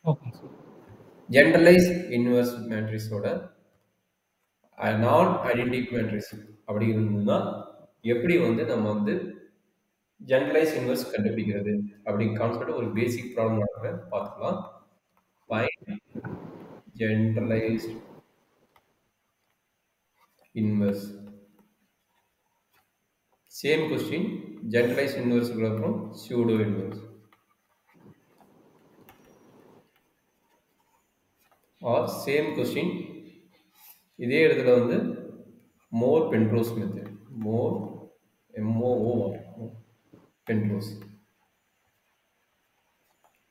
Okay, sir. Generalised inverse மேட்ரிக்ஸோட நான் identity matrix அப்படி இருந்ததுன்னா எப்படி வந்து நம்ம வந்து ஜெனரலைஸ் இன்வெர்ஸ் கண்டுபிடிக்கிறது அப்படி கான்செப்ட் ஒரு பேசிக் ப்ராப்ளம் நடக்கிறேன் பார்த்துக்கலாம். Find generalised inverse. Same question generalise இன்வெர்ஸுக்கு அப்புறம் pseudo inverse are same question இதே இடத்துல வந்து மோர் பென்ட்ரோஸ் மெத்தட். மோர் MOOR பென்ட்ரோஸ்.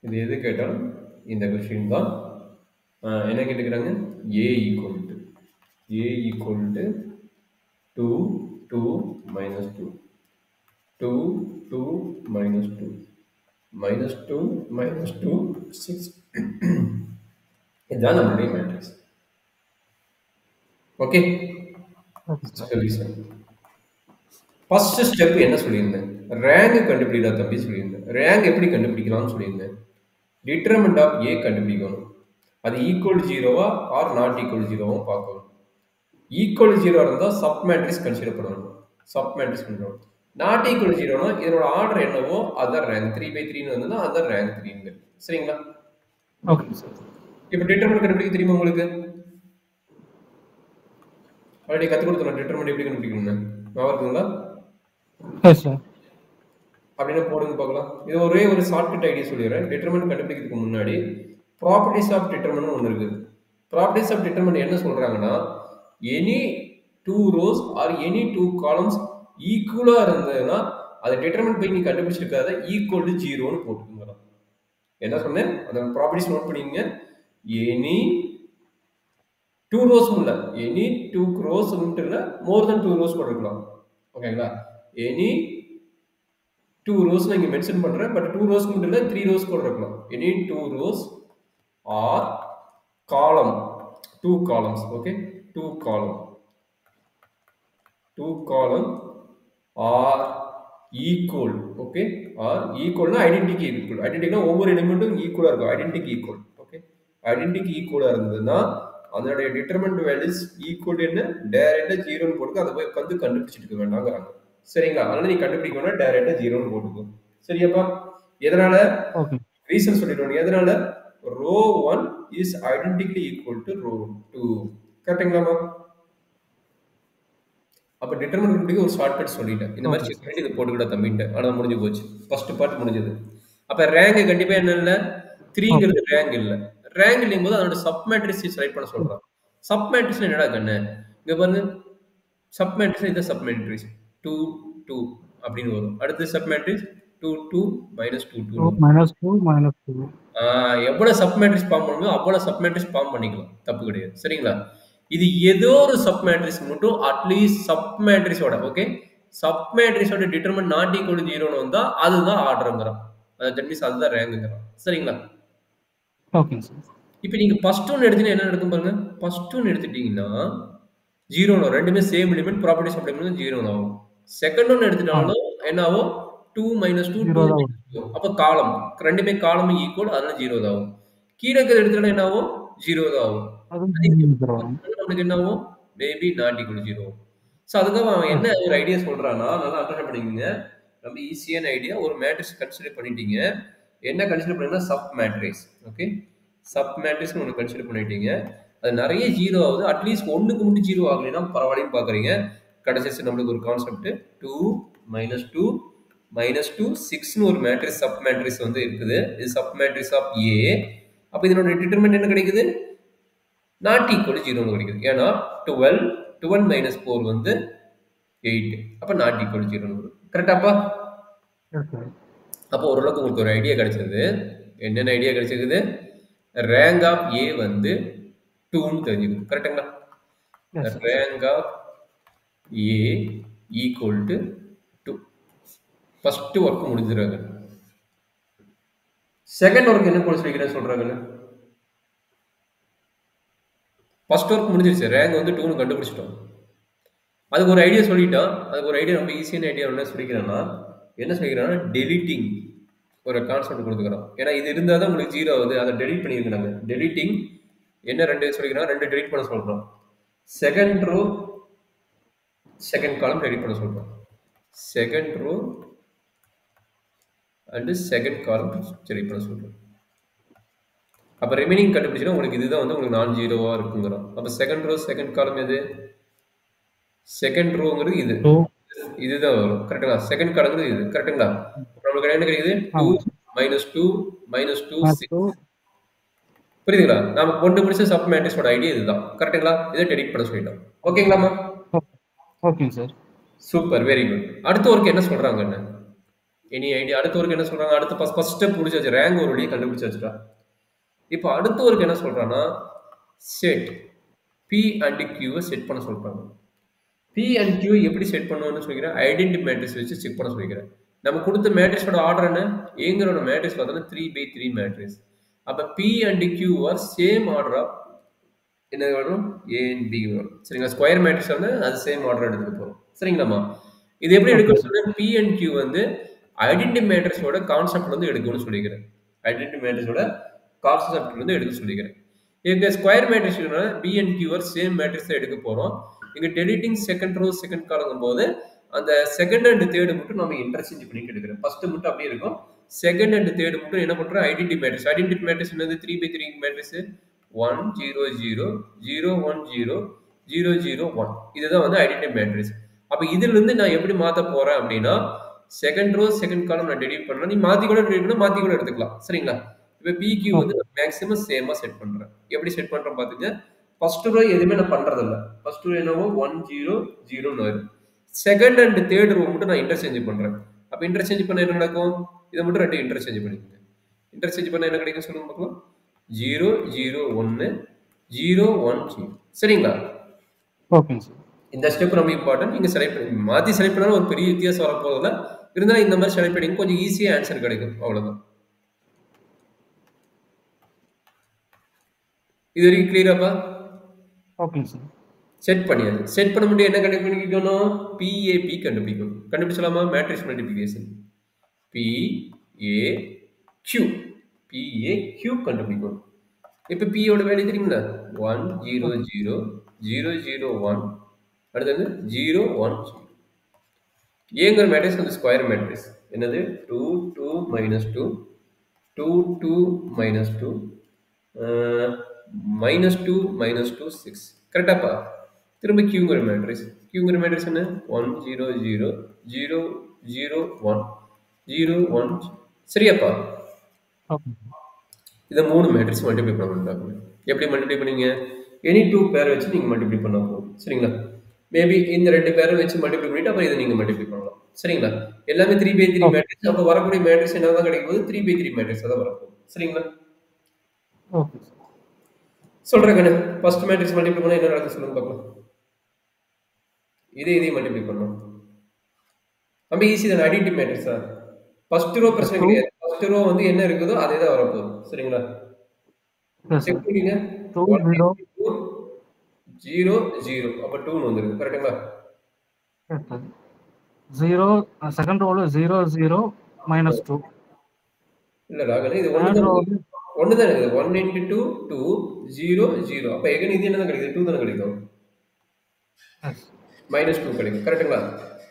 இது எது கேட்டாலும் இந்த கொஸ்டின் தான். என்ன கேட்டுக்கிறாங்க? ஏ equal to 2 2 minus 2 2 2 minus 2 minus 2 minus 2 6. இதுதான் நம்மளுடைய matrix. Okay, Okay, sir. Solution. First step என்ன சொல்லியிருந்தேன்? ரேங்க் கண்டுபிடிடா தம்பி சொல்லியிருந்தேன். ரேங்க் எப்படி கண்டுபிடிக்கலாம்னு சொல்லியிருந்தேன். டிட்டர்மெண்ட் ஆஃப் ஏ கண்டுபிடிக்கணும். அது ஈக்குவல் ஜீரோவா ஆர் நாட் ஈக்குவல் ஜீரோவா பார்க்கணும். ஈக்குவல் ஜீரோ இருந்தால் சப் மேட்ரிக்ஸ் கன்சிடர் பண்ணணும். சப் மேட்ரிக்ஸ் பண்ணணும். நாட் ஈக்குவல் ஜீரோனா இதனோட ஆர்டர் என்னவோ அதுதான் ரேங்க். 3/3 வந்ததுன்னா அதுதான் ரேங்க் 3. சரிங்களா? Okay, sir. இப்போ டிட்டர்மெண்ட் கண்டுபிடிக்க தெரியுமா உங்களுக்கு? ஆல்ரெடி கற்றுக் கொடுத்தோம். டிட்டர்மெண்ட் எப்படி கண்டுபிடிக்கணும்னு ஞாபகம் இருக்குங்களா? Yes, sir. அப்படின்னா போடுங்க பார்க்கலாம். இது ஒரே ஒரு ஷார்ட்கட் ஐடியா சொல்லிடுறேன். டிட்டர்மெண்ட் கண்டுபிடிக்கிறதுக்கு முன்னாடி ப்ராப்பர்ட்டிஸ் ஆஃப் டிட்டர்மெண்ட் ஒன்று இருக்குது. ப்ராப்பர்ட்டிஸ் ஆஃப் டிட்டர்மெண்ட் என்ன சொல்றாங்கன்னா, any 2 rows or any 2 columns ஈக்குவலாக இருந்ததுன்னா அதை டிட்டர்மெண்ட் போய் நீ கண்டுபிடிச்சிருக்காத ஈக்குவல் டு ஜீரோன்னு போட்டுக்கோங்க. என்ன சொன்னேன்? அந்த ப்ராப்பர்ட்டிஸ் நோட் பண்ணிக்கங்க. எனி 2 rows இல்லை, எனி 2 rows இல்லை, மோர் தென் 2 rows போட்டுருக்கலாம். ஓகேங்களா? எனி 2 rows நான் இங்கே மென்ஷன் பண்ணுறேன். பட் 2 rows மட்டும் இல்லை, 3 rows கூட இருக்கலாம். Any 2 rows R column 2 columns. Okay, 2 column are equal. Okay, are ஈக்குவல்னா ஐடென்டிட்டி ஈக்குவல். ஐடென்டிட்டினா ஒவ்வொரு எலிமெண்ட்டும் ஈக்குவலாக இருக்கும். Identity equal. ஓகே, ஐடென்டிட்டி ஈக்குவலாக இருந்ததுன்னா அதனுடைய டிட்டர்மெண்ட் வேல்யூஸ் ஈக்குவல் என்ன டைரக்டா ஜீரோன்னு போட்டு அதை போய் உட்காந்து கண்டுபிடிச்சிட்டு இருக்க வேண்டாங்கிறாங்க. சரிங்களா? அதனால நீ கண்டுபிடிக்கணும்னா டைரக்டா ஜீரோன்னு போட்டுக்கோ. சரியாப்பா? எதனால Okay. ரீசன் சொல்லிடுவோம். எதனால row 1 is identically equal to row 2. கரெக்டுங்களாமா? அப்ப டிட்டர்மெண்ட் கண்டுபிடிக்க ஒரு ஷார்ட்கட் சொல்லிட்டேன். இந்த மாதிரி Okay, செக் sir. பண்ணி இதை போட்டுக்கிட்ட தம்பிட்ட. ஆனால் முடிஞ்சு போச்சு. ஃபர்ஸ்ட் பார்ட் முடிஞ்சது. அப்ப ரேங்க் கண்டிப்பா என்ன இல்லை, Okay. 3ங்கிறது ரேங்க் இல்லை. ரேங்க் இல்லையும் போது அதோட சப் மேட்ரிக்ஸ் செலக்ட் பண்ண சொல்றான். சப் மேட்ரிக்ஸ் என்னடா கண்ணு? இங்க பாருங்க, சப் மேட்ரிக்ஸ் இது சப் மேட்ரிக்ஸ் 2 2 அப்படின்னு வரும். அடுத்து சப் மேட்ரிக்ஸ் 2 2 -2 2 2 minus 2 minus 2. எவ்வளவு சப் மேட்ரிக்ஸ் ஃபார்ம் பண்ணுமோ அவ்வளவு சப் மேட்ரிக்ஸ் ஃபார்ம் பண்ணிக்கலாம். தப்பு கிடையாது. சரிங்களா? இது ஏதோ ஒரு சப் மேட்ரிக்ஸ் மட்டும் அட்லீஸ்ட் சப் மேட்ரிக்ஸோட ஓகே சப் மேட்ரிக்ஸோட டிட்டர்மெண்ட் நாட் ஈக்குவல் டு 0ன்னு வந்தா அதுதான் ஆர்டர்ங்கிறான். தட் மீன்ஸ் அதுதான் ரேங்க்ங்கிறான். சரிங்களா? Okay, sir. இப்போ நீங்க ஃபர்ஸ்ட் ஒன் எடுத்தீங்கன்னா என்ன நடக்கும் பாருங்க. ஃபர்ஸ்ட் ஒன் எடுத்துட்டீங்கன்னா 0 ரெண்டுமே சேம் எலிமெண்ட் ப்ராப்பர்ட்டிஸ் அப்ளை பண்ணி 0 ஆகும். செகண்ட் ஒன் எடுத்துட்டாலும் என்ன ஆகும்? 2 - 2 0 2 தான் வரும். -2. அப்ப காலம் ரெண்டுமே காலம் ஈக்குவல், அதனால 0 தான் ஆகும். கீழே இருக்கிறது எடுத்துட்டா என்ன ஆகும்? 0 தான் ஆகும். அது அதே 0 வரும். நம்மளுக்கு என்ன ஆகும்? Maybe not equal 0. ஸோ அதுக்காக அவன் என்ன ஒரு ஐடியா சொல்றான்னா, நல்லா அண்டர்ஸ்டாண்ட் பண்ணிக்கங்க. ரொம்ப ஈஸியான ஐடியா. ஒரு மேட்ரிக்ஸ் கன்சிடர் பண்ணிட்டீங்க. என்ன கன்சிடர் பண்ணீங்கன்னா sub matrix. Okay, sub matrix ஒன்று கன்சிடர் பண்ணிட்டீங்க. அது நிறைய 0 ஆகுது. அட்லீஸ்ட் ஒன்றுக்கு மட்டும் 0 ஆகலைன்னா பரவாயில்லன்னு பார்க்குறீங்க. கடைசி நம்மளுக்கு ஒரு கான்செப்ட் 2 -2 -2 6ன்னு ஒரு மேட்ரிக்ஸ் சப் மேட்ரிக்ஸ் வந்து இருக்குது. இது சப் மேட்ரிக்ஸ் ஆஃப் ஏ. அப்போ இதனோட டிட்டர்மெண்ட் என்ன கிடைக்குது? நாட் ஈக்குவல் 0ன்னு கிடைக்குது. ஏன்னா 12 - 4 வந்து 8. அப்போ நாட் ஈக்குவல் 0ன்னு வரும். கரெக்டாப்பா? Yes, sir. அப்போ ஓரளவுக்கு உங்களுக்கு ஒரு ஐடியா கிடைச்சது. என்னென்ன ஐடியா கிடைச்சிருக்குது? ரேங்க் ஆஃப் ஏ வந்து 2ன்னு தெரிஞ்சுக்குது. கரெக்டுங்களா? Yes, sir. Rank of A equal to 2. First work முடிஞ்சிருக்காங்க. செகண்ட் ஒர்க் என்ன போல சொல்லிக்கிறேன் சொல்றாங்கன்னு. ஃபர்ஸ்ட் ஒர்க் முடிஞ்சிருச்சு. ரேங்க் வந்து 2ன்னு கண்டுபிடிச்சிட்டோம். அதுக்கு ஒரு ஐடியா சொல்லிட்டோம். அதுக்கு ஒரு ஐடியா ரொம்ப ஈஸியான ஐடியா என்ன சொல்லிக்கிறேன்னா, என்ன சொல்லிக்கிறேன்னா டெலிட்டிங். ஒரு கான்செப்ட் கொடுத்துக்கிறோம். ஏன்னா இது இருந்தால் தான் உங்களுக்கு 0 ஆகுது. அதை டெலிட் பண்ணியிருக்கிறாங்க. டெலிட்டிங் என்ன 2 சொல்லிக்கிறாங்க, 2 டெலிட் பண்ண சொல்கிறோம். Second row second column delete பண்ண சொல்கிறோம். Second row and second column delete பண்ண சொல்கிறோம். அப்போ ரிமைனிங் கண்டுபிடிச்சினா உங்களுக்கு இதுதான் வந்து உங்களுக்கு நான் ஜீரோவாக இருக்குங்கிறோம். அப்போ செகண்ட் ரோ செகண்ட் காலம் எது? செகண்ட் ரோங்கிறது இது இதுதான் வரும். கரெக்டுங்களா? செகண்ட் காலங்கிறது இது. கரெக்டுங்களா? நம்மளுக்கு என்ன கிடைக்குது? 2 -2 -2 6. புரியுதுங்களா? நாம கொண்டு பிடிச்ச சப் மேட்ரிக்ஸோட ஐடியா இதுதான். கரெக்டுங்களா? இதை டெலிட் பண்ண சொல்லிட்டோம். ஓகேங்களாமா? ஓகேங்க சார். Super, very good. அடுத்த ஒர்க் என்ன சொல்றாங்க? என்ன எனி ஐடியா? அடுத்த ஒர்க் என்ன சொல்றாங்க? அடுத்த ஃபர்ஸ்ட் ஸ்டெப் முடிச்சாச்சு. ரேங்க் ஒரு வழியை கண்டுபிடிச்சாச்சுடா. இப்போ அடுத்த ஒர்க் என்ன சொல்றான்னா, set P and Q set பண்ண சொல்றாங்க. P அண்ட் Q எப்படி செட் பண்ணுவோம்னு சொல்லிக்கிறேன், ஐடென்டி மேட்ரிக்ஸ் வச்சு செக் பண்ண சொல்லிக்கிறேன். நம்ம கொடுத்த மேட்ரிக்ஸோட ஆர்டர் என்ன? ஏங்கரோட மேட்ரிக்ஸ் பார்த்தோன்னா 3/3 மேட்ரிக்ஸ். அப்போ P and Q are same order of என்ன வரும்? A and B வரும். சரிங்களா? ஸ்கொயர் மேட்ரிக்ஸ் வந்து அது சேம் ஆர்டர் எடுத்துக்க போகிறோம். சரிங்களாம்மா? இது எப்படி எடுக்கணும்னு சொன்னால் P அண்ட் Q வந்து ஐடென்டி மேட்ரிக்ஸோட கான்செப்ட் வந்து எடுக்கணும்னு சொல்லிக்கிறேன். ஐடென்டி மேட்ரிக்ஸோட கான்செப்ட் வந்து எடுக்க சொல்லிக்கிறேன். எங்க square matrix B and Q are same matrix எடுக்க போகிறோம். இங்க டெலிட்டிங் செகண்ட் ரோ செகண்ட் காலங்கும் போது அந்த செகண்ட் அண்ட் தேர்டு மட்டும் நம்ம இன்டர்சேஞ்ச் பண்ணிட்டு எடுக்கிறோம். ஃபர்ஸ்ட் மட்டும் அப்படியே இருக்கும். செகண்ட் அண்ட் தேர்டு மட்டும் என்ன பண்றோம்? Identity matrix. ஐடென்டி மேட்ரிக்ஸ் என்னது? 3/3 மேட்ரிக்ஸ் 1 0 0 0 1 0 0 0 1. இதுதான் வந்து ஐடென்டி மேட்ரிக்ஸ். அப்ப இதுல இருந்து நான் எப்படி மாத்த போறேன் அப்படின்னா, செகண்ட் ரோ செகண்ட் காலம் நான் டெலிட் பண்ணலாம். நீ மாத்தி கூட டெலிட் பண்ணா மாத்தி கூட எடுத்துக்கலாம். சரிங்களா? இப்போ PQ வந்து மேக்ஸிமம் சேமா செட் பண்றேன். எப்படி செட் பண்றேன் பாத்துங்க. ஃபர்ஸ்ட் ரோ எதுவுமே நான் பண்றது இல்ல. ஃபர்ஸ்ட் ரோ என்னவோ 1 0 0 வரும். செகண்ட் அண்ட் தேர்ட் ரோ மட்டும் நான் இன்டர்சேஞ்ச் பண்றேன். அப்ப இன்டர்சேஞ்ச் பண்ண என்ன நடக்கும்? இதை மட்டும் ரெண்டு இன்டர்சேஞ்ச் பண்ணிக்கோங்க. இன்டர்சேஞ்ச் பண்ண என்ன கிடைக்கும் சொல்லுங்க பார்க்கலாம். 0 0 1 0 1 0. சரிங்களா? ஓகேங்க சார். இந்த ஸ்டெப் ரொம்ப இம்பார்ட்டன்ட். நீங்க செலக்ட் பண்ணி மாத்தி செலக்ட் பண்ணாலும் ஒரு பெரிய வித்தியாசம் வர போறதில்ல. இருந்தாலும் இந்த மாதிரி செலக்ட் பண்ணி கொஞ்சம் ஈஸியா ஆன்சர் கிடைக்கும். அவ்வளவுதான். இது வரைக்கும் கிளியராப்பா? ஓகேங்க சார். செட் பண்ணியாது. செட் பண்ண முடியும். என்ன கண்டுபிடிக்கணும்? PAP கண்டுபிடிக்கணும். கண்டுபிடிச்சலாமா? மேட்ரிக்ஸ் மல்டிப்ளிகேஷன் PAQ கண்டுபிடிக்கணும். இப்போ P யோட வேல்யூ தெரியுங்களா? 1 0 0 0 0 1 அடுத்தது 0 1 0. ஏங்கிற மேட்ரிக்ஸ் வந்து ஸ்கொயர் மேட்ரிக்ஸ். என்னது? 2 2 -2 2 2 -2 -2 -2 6. கரெக்டாப்பா? திரும்ப Qங்கிற மேட்ரிக்ஸ். Qங்கிற மேட்ரிக்ஸ் என்ன? 1 0 0 0 0 1 0 1. சரியாப்பா? இதை 3 மேட்ரிக்ஸ் மல்டிப்ளை பண்ண. எப்படி மல்டிப்ளை பண்ணீங்க? எனி 2 பேர் வச்சு நீங்க மல்டிப்ளை பண்ண போகும். சரிங்களா? மேபி இந்த 2 பேரை வச்சு மல்டிப்ளை பண்ணிட்டு அப்புறம் இதை நீங்க மல்டிப்ளை பண்ணலாம். சரிங்களா? எல்லாமே 3/3 மேட்ரிக்ஸ். அப்போ வரக்கூடிய மேட்ரிக்ஸ் என்னதான் கிடைக்கும் போது 3/3 மேட்ரிக்ஸ் தான் வரப்போகும். சரிங்களா? சொல்றேன். ஃபர்ஸ்ட் மேட்ரிக்ஸ் மல்டிப்ளை பண்ணா என்ன நடக்குது சொல்லுங்க பார்க்கலாம். இதையும் மல்டிப்ளை பண்ணணும். ரொம்ப ஈஸி தான். ஐடென்டி மேட்ரிக்ஸா? ஃபர்ஸ்ட் ரோ பிரச்சனை கிடையாது. ஃபர்ஸ்ட் ரோ வந்து என்ன இருக்குதோ அதே தான் வரப்போகுது. சரிங்களா? செக் பண்ணிங்க. 0 0 அப்ப 2 வந்துருக்கு. கரெக்ட்டுங்களா? 0 செகண்ட் ரோல 0 0 -2. இல்ல ராகல இது ஒண்ணு தான் இருக்குது. 1 into 2 2 0 0. அப்ப எகன் இது என்ன கிடைக்குது? 2 தான கிடைக்கும். -2 கிடைக்கும். கரெக்ட்டுங்களா?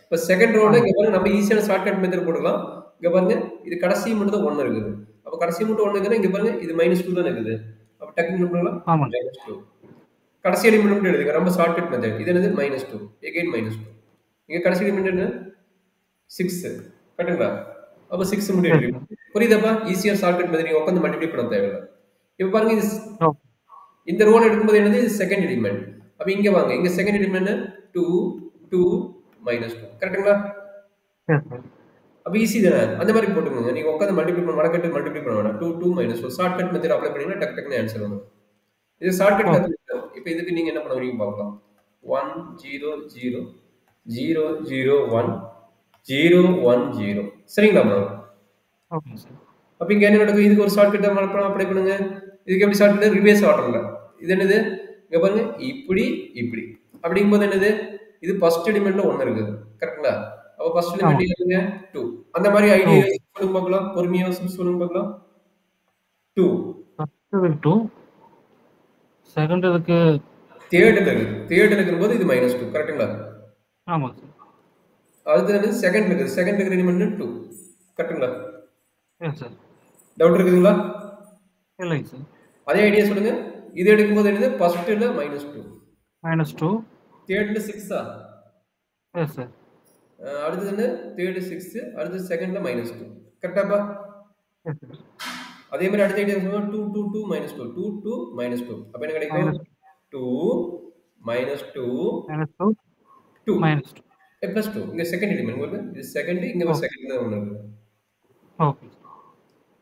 இப்ப செகண்ட் ரோல இங்க பாருங்க நம்ம ஈஸியான ஷார்ட்கட் மெத்தட் போடலாம். இங்க பாருங்க இது கடைசி மட்டும் தான் 1 இருக்குது. அப்ப கடைசி மட்டும் 1 இருக்குன்னா இங்க பாருங்க இது -2 தான் இருக்குது. அப்ப டக்குனு பண்ணலாம். ஆமா. -2. கடைசி எலிமெண்ட் மட்டும் எழுதுங்க. ரொம்ப ஷார்ட்கட் மெத்தட். இது என்னது? -2. எகைன் -2. இங்க கடைசி எலிமெண்ட் என்ன? 6. கரெக்ட்டுங்களா? அப்ப 6 மட்டும் எழுதுங்க. புரியுதாப்பா? ஈஸியா ஷார்ட்கட் மெத்தட் நீங்க உட்கார்ந்து மல்டிப்ளை பண்ண தேவையில்லை. இப்ப பாருங்க இது இந்த ரோல எடுக்கும்போது என்னது? இது செகண்ட் எலிமெண்ட். அப்ப இங்க வாங்க. இங்க செகண்ட் எலிமெண்ட் 2 2 -2. கரெக்ட்டுங்களா? அப்ப ஈஸி தானே? அந்த மாதிரி போட்டுக்கோங்க. நீங்க உட்கார்ந்து மல்டிப்ளை பண்ண மடக்கட்டு மல்டிப்ளை பண்ண வேண்டாம். 2 2 -2 ஷார்ட்கட் மெத்தட் அப்ளை பண்ணீங்கன்னா டக் டக்னு ஆன்சர் வந்துரும். இது ஷார்ட்கட் கத்துக்கிட்டோம். இப்போ இதுக்கு நீங்க என்ன பண்ணுவீங்க பார்க்கலாம். 1 0 0 0 0 1 0 1 0. சரிங்களா மேம்? Okay sir. அப்ப இங்க என்ன நடக்கும்? இதுக்கு ஒரு ஷார்ட்கட் அப்ளை பண்ணுங்க. இதுக்கு எப்படி ஷார்ட்கட்? ரிவர்ஸ் ஆர்டர்ல. இது என்னது? இங்க பாருங்க இப்படி இப்படி. அப்படிங்கும்போது என்னது? இது ஃபர்ஸ்ட் எலிமெண்ட்ல 1 இருக்குது. கரெக்ட்டுங்களா? அப்போ ஃபர்ஸ்ட் ஆமா எலிமெண்ட் எதுங்க 2. அந்த மாதிரி டூ ஐடியா சொல்லுங்க பார்க்கலாம். பொறுமையா சொல்லுங்க பார்க்கலாம். 2. ஃபர்ஸ்ட் இதுக்கு டூ செகண்ட் இதுக்கு தேர்ட்ல இருக்கும்போது இது -2 கரெக்ட்டுங்களா? ஆமாங்க சார் அடுத்து வந்து செகண்ட் இருக்கிற எலிமெண்ட் 2 கரெக்ட்டுங்களா? எஸ் சார் டவுட் இருக்குதுங்களா? இல்லைங்க சார் அதே ஐடியா சொல்லுங்க. இது எடுக்கும்போது என்னது ஃபர்ஸ்ட்ல -2, -2 தேர்ட்ல 6ஆ? எஸ் சார் அடுத்தது என்ன தேர்ட் 6, அடுத்து செகண்ட்ல -2 கரெக்டாப்பா? எஸ் சார் அதே மாதிரி அடுத்த ஐடியா சொல்லுங்க. 2 2 2 -2 2 2 -2 அப்ப என்ன கிடைக்கும்? -2 2 -2 -2 2 -2 பிளஸ் 2 இங்க செகண்ட் எலிமெண்ட் உங்களுக்கு இது செகண்ட் இங்க ஒரு செகண்ட் தான் ஒன்று இருக்கு. ஓகே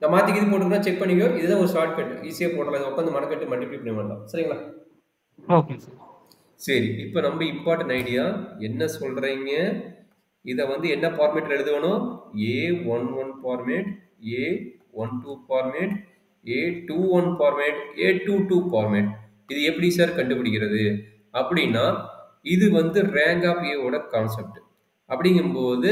நான் மாத்தி இது போட்டுக்கிறேன் செக் பண்ணிக்கோ. இதுதான் ஒரு ஷார்ட் கட் ஈஸியா போடலாம். இதை உட்காந்து மடக்கட்டு மல்டிப்ளை பண்ண வேண்டாம். சரிங்களா? ஓகே சார் சரி இப்போ நம்ம இம்பார்ட்டன்ட் ஐடியா என்ன சொல்றீங்க? இதை வந்து என்ன ஃபார்மேட்ல எழுதணும்? A11 format, A12 format, A21 format, A22 format. இது எப்படி சார் கண்டுபிடிக்கிறது அப்படின்னா இது வந்து ரேங்க் ஆஃப் ஏவோட கான்செப்ட். அப்படிங்கும்போது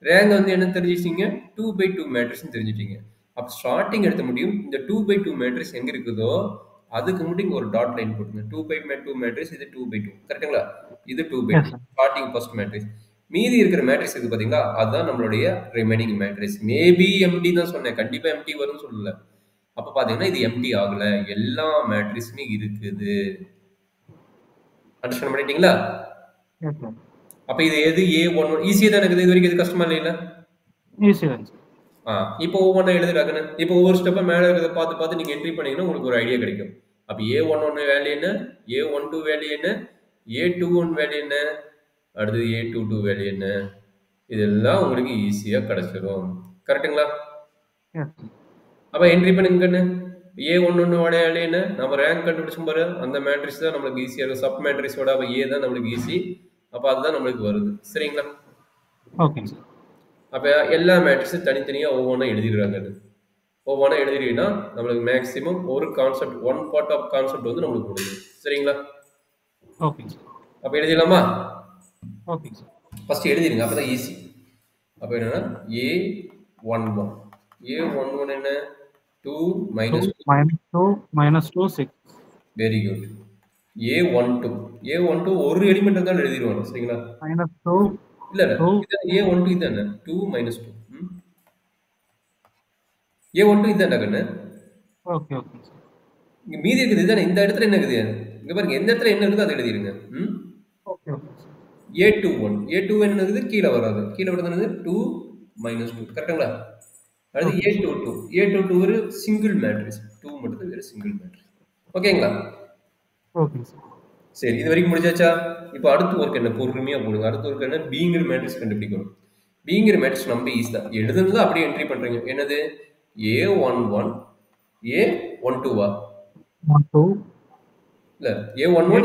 ரேங்க் வந்து என்ன தெரிஞ்சிட்டீங்க? 2/2 மேட்ரிக்ஸ் தெரிஞ்சிட்டீங்க. அப்போ ஸ்டார்டிங் எடுத்த முடியும் இந்த 2/2 மேட்ரிக்ஸ் எங்க இருக்குதோ அதுக்கு மட்டும் ஒரு டாட் லைன் போட்டுங்க. 2/2 மேட்ரிக்ஸ் இது 2/2 கரெக்ட்டுங்களா? இது 2/2 ஸ்டார்டிங் ஃபர்ஸ்ட் மேட்ரிக்ஸ். மீதி இருக்கிற மேட்ரிக்ஸ் இருக்கு பாத்தீங்களா? அதுதான் நம்மளுடைய ரிமைனிங் மேட்ரிக்ஸ். மேபி எம்டி தான் சொன்னேன், கண்டிப்பா எம்டி வரும்னு சொல்லல. அப்ப பாத்தீங்கன்னா இது எம்டி ஆகல, எல்லா மேட்ரிக்ஸுமே இருக்குது. அண்டர்ஸ்டாண்ட் பண்ணிட்டீங்களா? அப்ப இது எது A11 ஈஸியா தான் இருக்குது. இது வரைக்கும் இது கஷ்டமா இல்லையா? ஈஸி தான் இப்போ ஒவ்வொன்றா எழுதுறாங்கன்னு இப்போ ஒவ்வொரு ஸ்டெப்பா மேலே இருக்கிறத பார்த்து பார்த்து நீங்க என்ட்ரி பண்ணீங்கன்னா உங்களுக்கு ஒரு ஐடியா கிடைக்கும். அப்போ A11 வேல்யூ என்ன, A12 வேல்யூ என்ன, A21 வேல்யூ என்ன, அடுத்தது A22 வேல்யூ என்ன, இதெல்லாம் உங்களுக்கு ஈஸியா கிடைச்சிடும். கரெக்ட்டுங்களா? அப்ப என்ட்ரி பண்ணுங்கன்னு A11 வேல்யூ என்ன, நம்ம ரேங்க் கண்டுபிடிச்சும் பாரு அந்த மேட்ரிக்ஸ் தான் நம்மளுக்கு ஈஸியா இருக்கும். சப் மேட்ரிக்ஸோட அப்ப A தான் நம்மளுக்கு ஈஸி. அப்ப அதுதான் நம்மளுக்கு வருது. சரிங்களா? Okay sir. அப்ப எல்லா மேட்ரிக்ஸும் தனித்தனியா ஒவ்வொன்றா எழுதிடுறாங்க. ஒவ்வொன்றா எழுதிட்டீங்கன்னா நம்மளுக்கு மேக்ஸிமம் ஒரு concept one part of concept வந்து நம்மளுக்கு முடியும். சரிங்களா? Okay sir. அப்ப எழுதிடலாமா? Okay sir. ஃபர்ஸ்ட் எழுதிடுங்க, அப்பதான் ஈஸி. அப்ப என்னன்னா A11 A11 என்ன 2 -2 6. Very good. A12 ஒரு எலிமெண்ட் இருந்தாலும் எழுதிடுவாங்க. சரிங்களா? -2 இல்ல A12 இதானே 2 -2 A12 இதானே கண்ணு. Okay okay sir. இங்க மீதி இருக்குது இதானே. இந்த இடத்துல என்ன இருக்குது இங்க பாருங்க, எந்த இடத்துல என்ன இருக்குதோ அதை எழுதிடுங்க. Okay okay sir. A21 என்ன இருக்குது கீழே வராது. கீழே வருது 2 -2 கரெக்ட்டுங்களா? அடுத்து A22 ஒரு சிங்கிள் மேட்ரிக்ஸ் 2 மட்டும் வேற சிங்கிள் மேட்ரிக்ஸ். ஓகேங்களா? Okay sir. சரி, இது வரைக்கும் முடிஞ்சாச்சா? இப்போ அடுத்த ஒர்க் என்ன, பொறுமையா போடுங்க. அடுத்த ஒர்க் என்ன, பீங்கிற மேட்ரிக்ஸ் கண்டுபிடிக்கணும். பீங்கிற மேட்ரிக்ஸ் நம்ம ஈஸி தான். எழுதுனது அப்படியே என்ட்ரி பண்றீங்க. என்னது A11 A12 12 இல்ல A11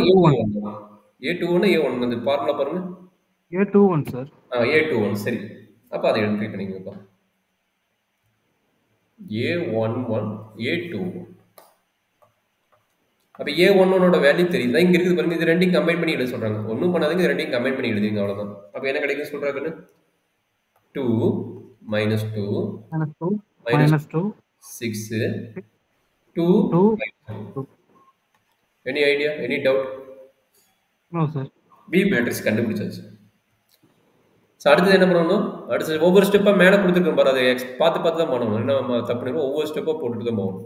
A21 A1 அந்த ஃபார்முலா பாருங்க. A21 sir. A21 சரி. அப்ப அதை என்ட்ரி பண்ணிக்கோங்க. A11 A21 அப்ப A11 வேல்யூ தெரியுதா? இங்க இருக்குது பாருங்க. இது ரெண்டையும் கம்பைன் பண்ணி எழுத சொல்றாங்க. ஒண்ணும் பண்ணாதீங்க, இது ரெண்டையும் கம்பைன் பண்ணி எழுதுங்க, அவ்வளவுதான். அப்ப என்ன கிடைக்கும் சொல்றாங்கன்னு 2 -2 6 2 any idea, any doubt? No sir. B matrix கண்டுபிடிச்சாச்சு. அடுத்தது என்ன பண்ணணும்? அடுத்து ஒவ்வொரு ஸ்டெப்பா மேல கொடுத்துருக்கோம் பாரு, அதை பார்த்து பார்த்து தான் பண்ணணும். என்ன தப்பு பண்ணிடுவோம், ஒவ்வொரு ஸ்டெப்பா போட்டுட்டு தான் போகணும்.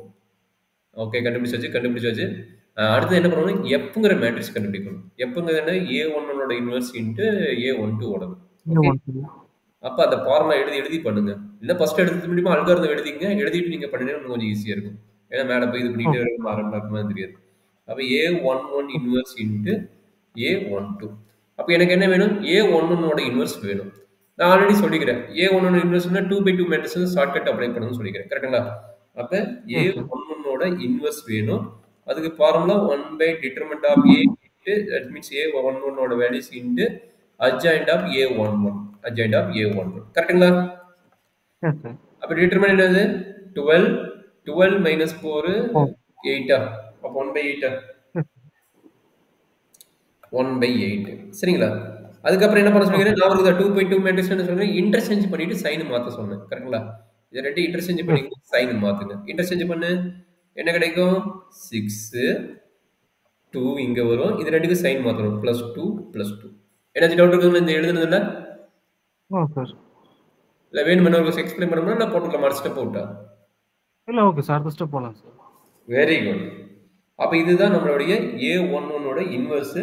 ஓகே, கண்டுபிடிச்சாச்சு. அடுத்து என்ன பண்ணணும், எஃப்ங்கிற மேட்ரிக்ஸ் கண்டுபிடிக்கணும். எஃப்ங்கிறது என்ன, A11 இன்வெர்ஸ் இன்ட்டு A12 அப்ப அந்த ஃபார்முலா எழுதி பண்ணுங்க. இல்ல ஃபர்ஸ்ட் எடுத்து முடியுமா அல்காரிதம் எழுதிங்க. எழுதிட்டு நீங்க பண்ணினா கொஞ்சம் ஈஸியா இருக்கும். ஏன்னா மேல போய் இது பண்ணிட்டு இருக்குமா தெரியாது. அப்ப A11 இன்வெர்ஸ் இன்ட்டு A12 அப்ப எனக்கு என்ன வேணும், A11 இன்வெர்ஸ் வேணும். நான் ஆல்ரெடி சொல்லிக்கிறேன், A11 இன்வெர்ஸ்னா 2/2 மேட்ரிக்ஸ் ஷார்ட்கட் அப்ளை பண்ணணும்னு சொல்லிக்கிறேன். கரெக்ட்டுங்களா? அப்ப A11 இன்வெர்ஸ் வேணும். அதுக்கு formula 1/det of A into that means A11 values into adjoint of A11 கரெக்ட்டுங்களா? அப்ப டிட்டர்மினன்ட் என்னது 12 minus 4 8 அப்ப 1/8 1/8 சரிங்களா? அதுக்கப்புறம் என்ன பண்ண ஓகே. சொல்லிக்கிறேன், நான் உங்களுக்கு 2/2 மேட்ரிக்ஸ் என்ன சொல்றேன், இன்டர்சேஞ்ச் பண்ணிட்டு சைன் மாத்த சொன்னேன். கரெக்ட்டுங்களா? இது 2 இன்டர்சேஞ்ச் எஸ். பண்ணிக்கங்க, சைன் மாத்துங்க. இன்டர்சேஞ்ச் பண்ணு. என்ன கிடைக்கும்? 6 2 இங்க வரும். இது 2க்கும் சைன் மாத்தணும். +2 +2. ஏதாச்சும் டவுட் இருக்குதுங்களா இந்த எழுதுனதுல? ஓ சார். இல்ல வேணுமென்னா ஒரு எக்ஸ்பிளைன் பண்ணணுமா? இல்ல போட்டுக்கலாமா? அடுத்த ஸ்டெப் போட்டா? இல்ல ஓகே சார். அடுத்த ஸ்டெப் போலாம் சார். Very good. அப்ப இதுதான் நம்மளுடைய A11ஓட இன்வெர்ஸ்.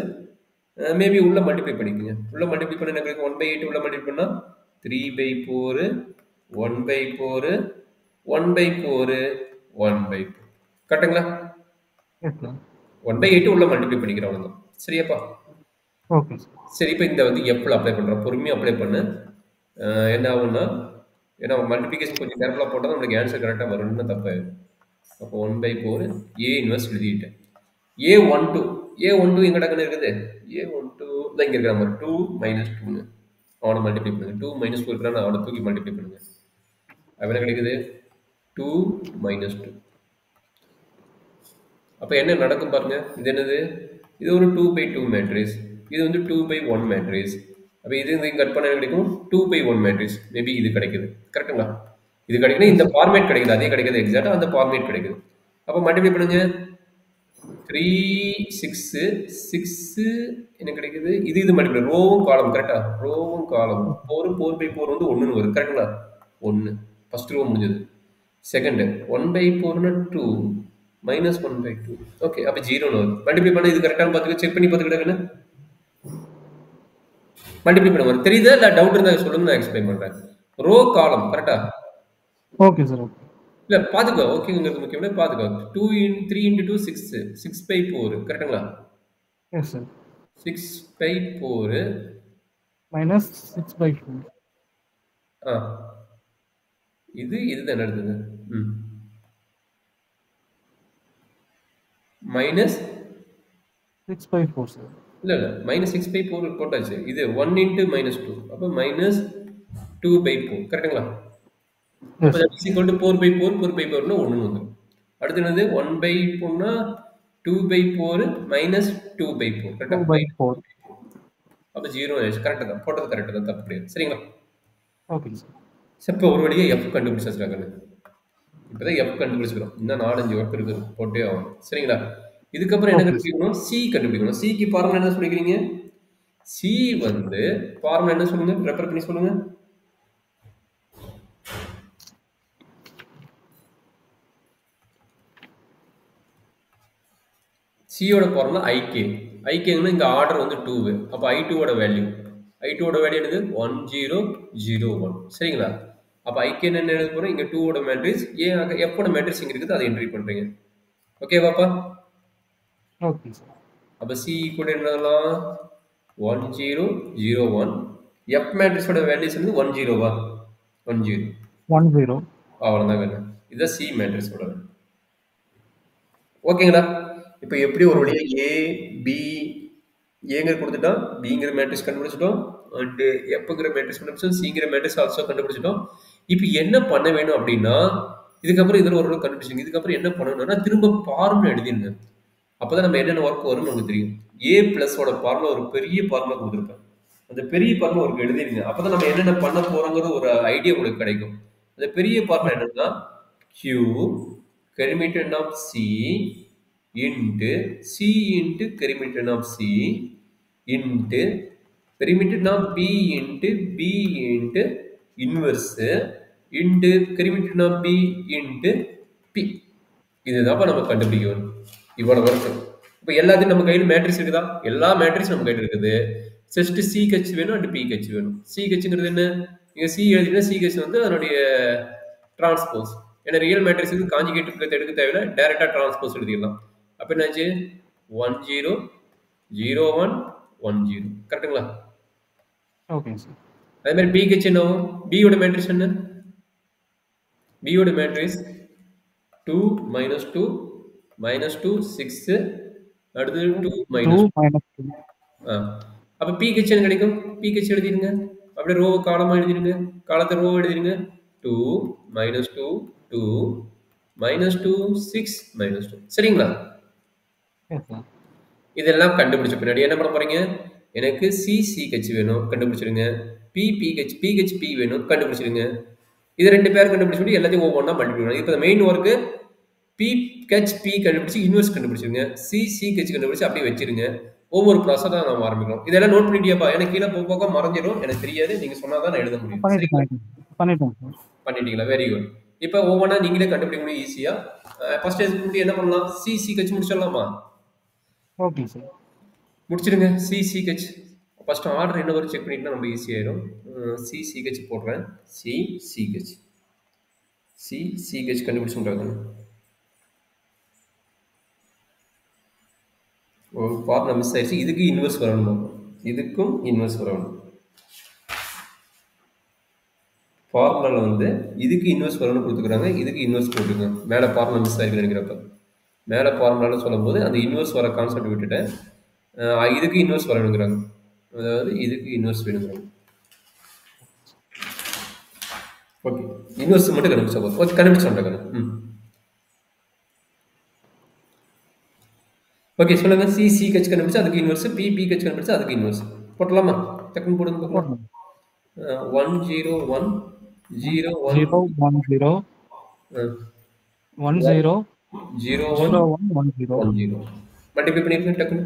மேபி உள்ள மல்டிப்ளை பண்ணிக்கங்க. உள்ள மல்டிப்ளை பண்ணா என்ன கிடைக்கும்? 1/8 உள்ள மல்டிப்ளை பண்ணா 3/4 1/4 1/4 1/4. கரெக்ட்டுங்களா? Yes sir. 1/8 உள்ள மல்டிப்ளை பண்ணிக்கிறோம் அவ்வளவுதான். சரியாப்பா? Okay sir. சரி, இப்போ இந்த வந்து எஃப்ல அப்ளை பண்றோம். பொறுமையா அப்ளை பண்ணு. என்ன ஆகும்னா, ஏன்னா மல்டிப்ளிகேஷன் கொஞ்சம் கேர்ஃபுல்லா போட்டா தான் நம்மளுக்கு ஆன்சர் கரெக்டா வரும்னு தப்பாயிடும். அப்போ 1/4 A இன்வெர்ஸ் எழுதிட்டேன். A12 எங்க டக்குன்னு இருக்குது? A12 தான் இங்க இருக்கிற மாதிரி 2 - 2ன்னு அவனை மல்டிப்ளை பண்ணுங்க. 2 - 2 இருக்கிறான்னு அவனை தூக்கி மல்டிப்ளை பண்ணுங்க. அப்ப என்ன கிடைக்குது? 2 - 2. அப்ப என்ன நடக்கும் பாருங்க. இது என்னது? இது ஒரு 2/2 மேட்ரிக்ஸ். இது வந்து 2/1 மேட்ரிக்ஸ். அப்ப இது இங்க கட் பண்ண என்ன கிடைக்கும்? 2/1 மேட்ரிக்ஸ். மேபி இது கிடைக்குது. கரெக்ட்டுங்களா? இது கிடைக்குது, இந்த ஃபார்மேட் கிடைக்குது. அதே கிடைக்குது, எக்ஸாக்ட்டா அந்த ஃபார்மேட் கிடைக்குது. அப்ப மல்டிப்ளை பண்ணுங்க. 3 6 6 என்ன கிடைக்குது? இது மல்டிப்ளை ரோவும் காலம் கரெக்ட்டா? ரோவும் காலம் 4/4 வந்து 1ன்னு வருது. கரெக்ட்டுங்களா? 1. ஃபர்ஸ்ட் ரோ முடிஞ்சது. செகண்ட் 1/4னா 2 -1/2. ஓகே, அப்ப 0ன்னு வருது. மல்டிப்ளை பண்ண இது கரெக்டானு பாத்துக்க, செக் பண்ணி பாத்துக்கிட்டேன்னு. மல்டிப்ளை பண்ணுங்க. தெரியுதா? இல்ல டவுட் இருந்தா சொல்லுங்க, நான் எக்ஸ்பிளைன் பண்றேன். ரோ காலம் கரெக்ட்டா? Okay sir. ஓகே. இல்ல பாத்துக்கோ. ஓகேங்கிறது முக்கியம் இல்ல, பாத்துக்கோ. 3 × 2 6 6/4 கரெக்ட்டுங்களா? Yes sir. 6/4 -6/4. ஆ இதுதான் நடந்தது. Minus 6/4 sir. இல்ல -6/4 போட்டாச்சு. இது 1 × -2 அப்ப -2/4 கரெக்ட்டுங்களா? அப்ப yes. that is equal to 4/4 4/4னா 1ன்னு வந்துரும். அடுத்து என்னது? 1/4னா 2/4 -2/4 கரெக்ட்டா? 2/4. அப்ப 0 ஆயிடுச்சு. கரெக்ட் தான். போட்டது கரெக்ட் தான், தப்பு கிடையாது. சரிங்களா? Okay sir. இப்போ ஒரு வழியா எஃப் கண்டுபிடிச்சாச்சுடா கண்ணு. இப்பதான் எஃப் கண்டுபிடிச்சிக்கிறோம். இன்னும் 4-5 ஒர்க் இருக்குது, போட்டே ஆகணும். சரிங்களா? இதுக்கப்புறம் என்ன கண்டுபிடிக்கணும்? சி கண்டுபிடிக்கணும். சிக்கு ஃபார்முலா என்ன சொல்லிக்கிறீங்க? சி வந்து ஃபார்முலா என்ன சொல்லுங்க? ரெஃபர் பண்ணி சொல்லுங்க. சியோட ஃபார்முலா ஐகே. ஐகேங்கன்னா இங்க ஆர்டர் வந்து 2. அப்ப I2ஓட வேல்யூ என்னது? 1001. சரிங்களா? அப்ப ஐகே என்ன எழுத போறோம்? இங்க 2ஓட மேட்ரிக்ஸ், எஃப்ஓட மேட்ரிக்ஸ் இங்க இருக்குது, அதை என்ட்ரி பண்றீங்க. ஓகேவாப்பா? Okay sir. அப்ப சி கூட என்னலாம் 1001. எஃப் மேட்ரிக்ஸோட வேல்யூஸ் வந்து 10வா? 10. 10. அவ்வளவுதான் வேணும். இதுதான் சி மேட்ரிக்ஸோட வேல்யூ. ஓகேங்களா? இப்போ எப்படி ஒரு வழியா ஏ பி ஏங்கிற கொடுத்துட்டோம், பிங்கிற மேட்ரிக்ஸ் கண்டுபிடிச்சிட்டோம், அண்ட் எஃப்ங்கிற மேட்ரிக்ஸ் கண்டுபிடிச்சோம், சிங்கிற மேட்ரிக்ஸ் ஆல்சோ கண்டுபிடிச்சிட்டோம். இப்போ என்ன பண்ண வேணும் அப்படின்னா, இதுக்கப்புறம் இதில் ஒரு கண்டுபிடிச்சிங்க. இதுக்கப்புறம் என்ன பண்ணணும்னா திரும்ப ஃபார்முலா எழுதிருங்க. அப்பதான் நம்ம என்னென்ன ஒர்க் வரும்னு நமக்கு தெரியும். ஏ பிளஸோட ஃபார்முலா ஒரு பெரிய ஃபார்முலா கொடுத்துருப்பேன். அந்த பெரிய ஃபார்முலா ஒரு எழுதிருங்க. அப்பதான் நம்ம என்னென்ன பண்ண போறோங்கிற ஒரு ஐடியா உங்களுக்கு கிடைக்கும். அந்த பெரிய ஃபார்முலா என்னன்னா Q perimeter of C into C into perimeter of C into perimeter of B into B into inverse into perimeter of B into P. இதுதான் நம்ம கண்டுபிடிக்கணும். இவ்வளவு இருக்கு. இப்போ எல்லாத்தையும் நம்ம கையில் மேட்ரிக்ஸ் இருக்குதா? எல்லா மேட்ரிக்ஸ் நம்ம கையில் இருக்குது. ஜஸ்ட் சி கட்சி வேணும் அண்ட் பி கட்சி வேணும். சி கட்சிங்கிறது என்ன? இங்க சி எழுதினா சி கட்சி வந்து அதனுடைய டிரான்ஸ்போஸ். ஏன்னா ரியல் மேட்ரிக்ஸுக்கு காஞ்சுகேட் எடுக்க தேவையில்லை, டைரக்டா டிரான்ஸ்போஸ் எழுதிடலாம். அப்ப என்னாச்சு? 10 01 10. கரெக்ட்டுங்களா? Okay sir. அதே மாதிரி பி கட்சி என்ன ஆகும்? பியோட மேட்ரிக்ஸ் என்ன? பியோட மேட்ரிக்ஸ் 2 -2 -2 6 அடுத்து 2 -2. அப்ப பி கட்சி என்ன கிடைக்கும்? பி கட்சி எழுதிருங்க. அப்படியே ரோ காலமா எழுதிருங்க. காலத்தை ரோ எழுதிருங்க. 2 -2 2 -2 6 -2. சரிங்களா? இதெல்லாம் கண்டுபிடிச்ச பின்னாடி என்ன பண்ண போறீங்க? எனக்கு CCH வேணும் கண்டுபிடிச்சிடுங்க. PH P வேணும் கண்டுபிடிச்சிடுங்க. இது 2 பேர் கண்டுபிடிச்சிட்டு எல்லாத்தையும் ஒவ்வொன்றா மல்டிப்ளை பண்ணணும். இப்போ மெயின் ஒர்க்கு PH P கண்டுபிடிச்சி இன்வெர்ஸ் கண்டுபிடிச்சிருங்க. CCH கண்டுபிடிச்சி அப்படியே வச்சிருங்க. ஒவ்வொரு ப்ராசஸ் தான் நம்ம ஆரம்பிக்கிறோம். இதெல்லாம் நோட் பண்ணிட்டியாப்பா? எனக்கு கீழே போக மறைஞ்சிடும். எனக்கு தெரியாது. நீங்கள் சொன்னால் தான் நான் எழுத முடியும். பண்ணிட்டோம் சார். பண்ணிட்டீங்களா? Very good. இப்போ ஒவ்வொன்றா நீங்களே கண்டுபிடிக்க முடியும் ஈஸியாக. ஃபர்ஸ்ட் இதுக்கு என்ன பண்ணலாம்? CCH முடிச்சிடலாமா? Okay sir. முடிச்சிடுங்க. CCH ஃபர்ஸ்ட் ஆர்டர் என்ன வரும் செக் பண்ணிட்டுனா ரொம்ப ஈஸியாயிடும். CCH போடுறேன். CCH கண்டுபிடிச்சுட்டாங்க. ஒரு ஃபார்முலா மிஸ் ஆயிடுச்சு. இதுக்கு இன்வெர்ஸ் வரணும். இதுக்கும் இன்வெர்ஸ் வரணும். ஃபார்முலாவில் வந்து இதுக்கு இன்வெர்ஸ் வரணும்னு கொடுத்துக்கிறாங்க. இதுக்கு இன்வெர்ஸ் போட்டுருங்க. மேலே ஃபார்முலா மிஸ் ஆகிருக்கு நினைக்கிறப்ப. மேலே ஃபார்முலான்னு சொல்லும்போது அந்த இன்வெர்ஸ் வர கான்செப்ட் விட்டுட்டேன். இதுக்கு இன்வெர்ஸ் வரணுங்கிறாங்க. அதாவது இதுக்கு இன்வெர்ஸ் வேணுங்கிறாங்க. ஓகே, இன்வெர்ஸ் மட்டும் கண்டுபிடிச்சா போதும். ஓகே, கண்டுபிடிச்சோம். ஓகே, சொல்லுங்க. CCH கண்டுபிடிச்சா அதுக்கு இன்வெர்ஸ், PH கண்டுபிடிச்சா அதுக்கு இன்வெர்ஸ் போட்டலாமா? டக்குன்னு போடுங்க பார்க்கலாம். 1 0 1 0 1 0 1 0 1 0 0 0 1 1 0 1 0 மல்டிப்ளை பண்ணிருக்கேன் டக்குன்னு.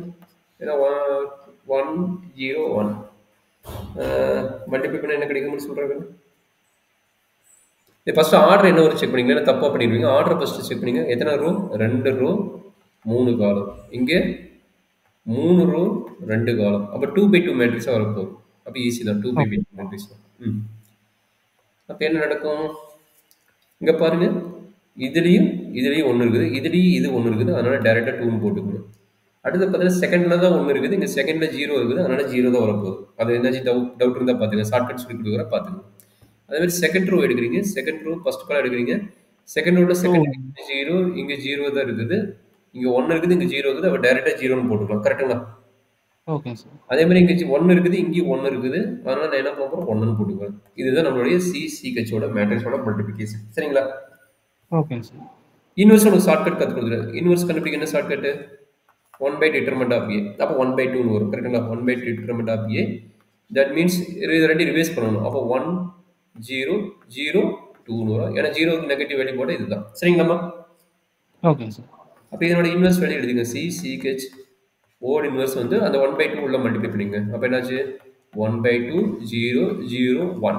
ஏன்னா 1 0 1 மல்டிப்ளை பண்ண என்ன கிடைக்கும்னு சொல்றாங்க. ஃபர்ஸ்ட் ஆர்டர் என்ன வரும் செக் பண்ணிங்க. இல்லை தப்பாக பண்ணிடுவீங்க. ஆர்டர் ஃபர்ஸ்ட் செக் பண்ணிங்க. எத்தனை ரோ? 2 ரோ 3 காலம். இங்கே 3 ரோ 2 காலம். அப்போ 2/2 மேட்ரிக்ஸாக வரப்போகுது. அப்போ ஈஸி தான். 2/2 மேட்ரிக்ஸ் தான். அப்போ என்ன நடக்கும்? இங்கே பாருங்க, இதுலேயும் 1 இருக்குது, இதுலேயும் இது 1 இருக்குது. அதனால டேரெக்டாக 2 போட்டுக்கணும். அடுத்து பார்த்தீங்கன்னா செகண்டில் தான் 1 இருக்குது, இங்கே செகண்டில் 0 இருக்குது. அதனால 0 தான் வரப்போகுது. அது என்னாச்சும் டவுட் இருந்தால் பார்த்துங்க. ஷார்ட்கட் சொல்லி கொடுக்குற பார்த்துங்க. அதேமாதிரி செகண்ட் ரோ எடுக்கிறீங்க. செகண்ட் ரோ ஃபர்ஸ்ட் காலம் எடுக்கிறீங்க. செகண்ட் ரோவில் செகண்ட் 0, இங்கே 0 தான் இருக்குது, இங்கே 1 இருக்குது, இங்கே 0 இருக்குது. அப்போ டேரெக்டாக 0ன்னு போட்டுக்கலாம். கரெக்டுங்களா? Okay sir. அதே மாதிரி இங்கே 1 இருக்குது, இங்கேயும் 1 இருக்குது. அதனால நான் என்ன பண்ணுறோம்? 1ன்னு போட்டுக்குவேன். இதுதான் நம்மளுடைய CCHோட மேட்ரிக்ஸோட மல்டிபிளிகேஷன். சரிங்களா? Okay sir. இன்வெர்ஸ் உங்களுக்கு ஷார்ட்கட் கற்று கொடுத்துரு. இன்வெர்ஸ் கண்டுபிடிக்க என்ன ஷார்ட்கட்டு? 1/determinant of A. அப்போ 1/2ன்னு வரும். கரெக்டுங்களா? 1/determinant of A. That means இது ரெண்டையும் ரிவைஸ் பண்ணணும். அப்போ 1 0 0 2ன்னு வரும். ஏன்னா 0க்கு நெகட்டிவ் வேல்யூ போட்டால் இதுதான். சரிங்களாம்மா? Okay sir. அப்போ இதனோட இன்வெர்ஸ் வேல்யூ எழுதுங்க. CCH ஓட் இன்வெர்ஸ் வந்து அந்த 1/2 உள்ள மல்டிப்ளை பண்ணிங்க. அப்போ என்னாச்சு? 1/2 0 0 1.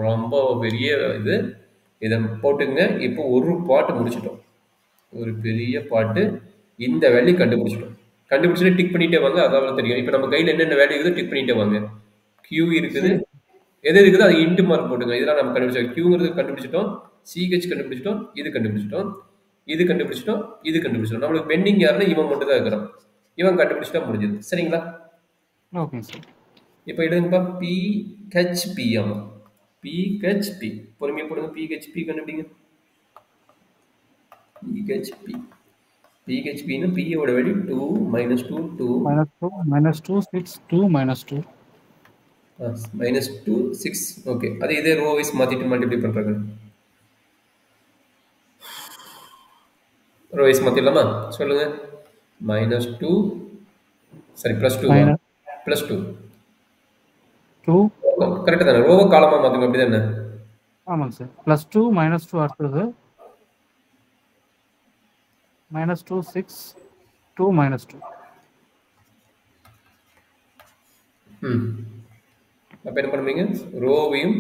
ரொம்ப பெரிய இது. இதை போட்டுங்க. இப்போ ஒரு பாட்டு முடிச்சிட்டோம். ஒரு பெரிய பாட்டு. இந்த வேல்யூ கண்டுபிடிச்சிட்டோம். கண்டுபிடிச்சிட்டு டிக் பண்ணிட்டே வாங்க. அதாவது தெரியும். இப்போ நம்ம கையில் என்னென்ன வேல்யூ இருக்குது டிக் பண்ணிட்டே வாங்க. Q இருக்குது, எது இருக்குது அது இன்ட்டு மார்க் போட்டுங்க. இதெல்லாம் நம்ம கண்டுபிடிச்சோம். Qங்கிறது கண்டுபிடிச்சிட்டோம், CH கண்டுபிடிச்சிட்டோம், இது கண்டுபிடிச்சிட்டோம், இது கண்டுபிடிச்சிட்டோம், இது கண்டுபிடிச்சிட்டோம். நம்மளுக்கு பெண்டிங் யாருன்னா இவன் மட்டும் தான் இருக்கிறான். இவன் கண்டுபிடிச்சிட்டா முடிஞ்சது. சரிங்களா? Okay sir. இப்போ எடுங்கப்பா. PHP. ஆமா, PHP. பொறுமையாக போடுங்க. PHP கண்டுபிடிங்க. PHP-ன்னு P-யோட வேல்யூ 2 -2 2 -2 6 2 -2 -2 6. ஓகே, அது இதே ரோ வைஸ் மாற்றிட்டு மல்டிப்ளை பண்ணுறாங்க. ரோ வைஸ் மாற்றிடலாமா? சொல்லுங்க. -2 சரி +2 +2 2 கரெக்டாக தானே? ரோவை காலமாக மாற்றுங்க. அப்படி தானே? ஆமாங்க சார். +2 -2 அடுத்தது -2 6 2 -2. அப்போ என்ன பண்ணுவீங்க? ரோவையும்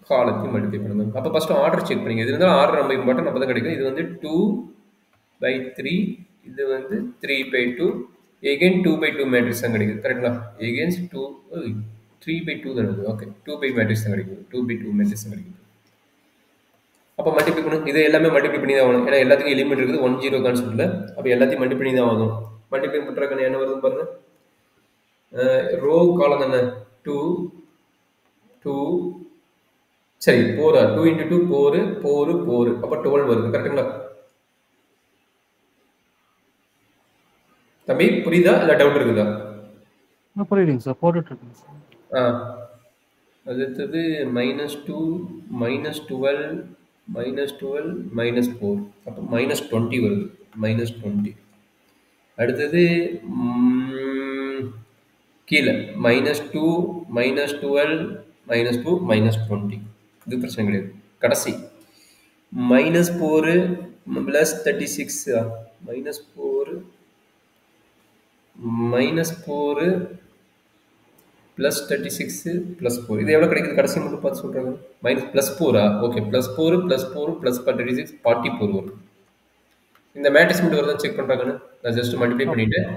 காலத்தையும் மல்டிப்ளை பண்ணுங்க. அப்போ ஃபர்ஸ்ட் ஆர்டர் செக் பண்ணுங்க. இது இருந்தால் ஆர்டர் நம்ம இம்பார்ட்டன் அப்போ தான் கிடைக்கும். இது வந்து 2/3, இது வந்து 3/2. எகெயின் 2/2 மேட்ரிக்ஸ் தான் கிடைக்குது. கரெக்டுங்களா? எகெயின்ஸ் 3/2 தான் இருக்குது. ஓகே, 2/2 மேட்ரிக்ஸ் தான் கிடைக்குது. 2/2 மேட்ரிக்ஸ் தான் கிடைக்குது. அப்போ மல்டிப்ளை பண்ணுங்க. இது எல்லாமே மல்டிப்ளை பண்ணி தான் ஆகணும். ஏன்னா எல்லாத்துக்கும் எலிமெண்ட் இருக்குது 1 0 கான்செப்டில். அப்போ எல்லாத்தையும் மல்டிப்ளை பண்ணி தான் ஆகும். மல்டிப்ளை பண்ணுறதுக்கு என்ன வருதுன்னு பாருங்க. ரோ காலம் தானே? 2 2 சரி 4 2 × 2 4 4 4. அப்போ 12 வருது. கரெக்டுங்களா? தம்பி புரியுதா? இல்லை டவுட் இருக்குதா? புரியுதுங்க சார். போட்டுட்டு இருக்குங்க சார். அடுத்தது -2 -12 -12 -4. அப்போ -20 வருது. -20. அடுத்தது கீழே -2 -12 -2 -20 இது பிரச்சனை கிடையாது. கடைசி -4 +36 -4 +36 +4 இது எவ்வளோ கிடைக்குது கடைசி மட்டும் பார்த்து சொல்கிறாங்க. +4 ஓகே +4 +4 +36 44 வரும். இந்த மேட்ரிக்ஸ் மட்டும் வருதான் செக் பண்ணுறாங்கன்னு நான் ஜஸ்ட் மல்டிப்ளை பண்ணிவிட்டேன்.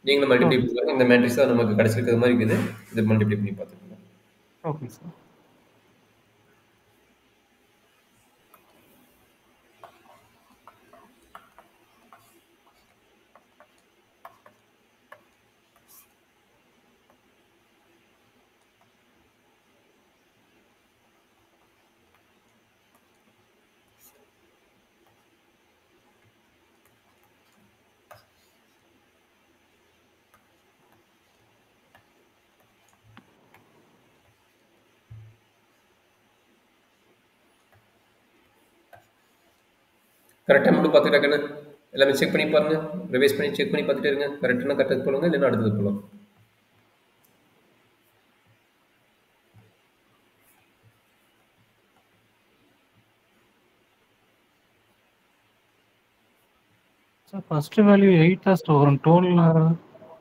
நீங்களும் மல்டிப்ளை பண்ணுங்க. இந்த மேட்ரிக்ஸ் தான் நமக்கு கடைசி இருக்கிற மாதிரி இருக்குது. இதை மல்டிப்ளை பண்ணி பார்த்துக்கோங்க. Okay sir. கரெக்டாக மட்டும் பார்த்துக்கிட்டாக்கன்னு எல்லாமே செக் பண்ணி பாருங்க. ரிவைஸ் பண்ணி செக் பண்ணி பார்த்துட்டே இருங்க. கரெக்டான கரெக்டாக போடுங்க, இல்லைன்னா அடுத்தது போகலாம். சார் ஃபர்ஸ்ட் வேல்யூ 8 சார் வரும். டோட்டல்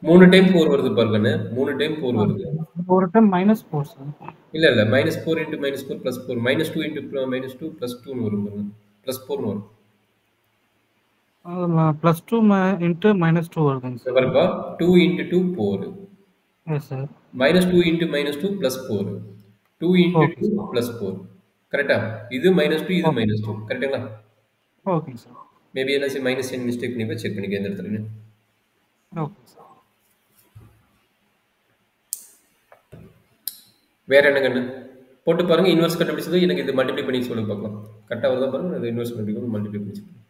3 டைம் 4 வருது பாருங்கண்ணே. 3 டைம் 4 வருது. ஒரு டைம் -4 சார். இல்லை இல்லை -4 × -4 +4 -2 × -2 +2 வரும் பாருங்க. +4 வரும். +2 இன்ட்டு -2 வருதுங்க சார். பாருப்பா 2 × 2 4. Yes sir. -2 × -2 +4. 2 × 2 +4. கரெக்டா? இது -2 இது -2 கரெக்டுங்களா? Okay sir. மேபி என்ன -10 மிஸ்டேக் பண்ணி செக் பண்ணிக்க எந்த இடத்துல. Okay sir. வேற என்ன கண்ணு போட்டு பாருங்க. இன்வெர்ஸ் கண்டுபிடிச்சது எனக்கு இது மல்டிப்ளை பண்ணி சொல்லுங்க பார்க்கலாம். கரெக்டாக வருதா பாருங்க. அது இன்வெர்ஸ் கண்டுபிடிக்கும் மல்டிப்ளை பண்ணி சொல்லுங்க.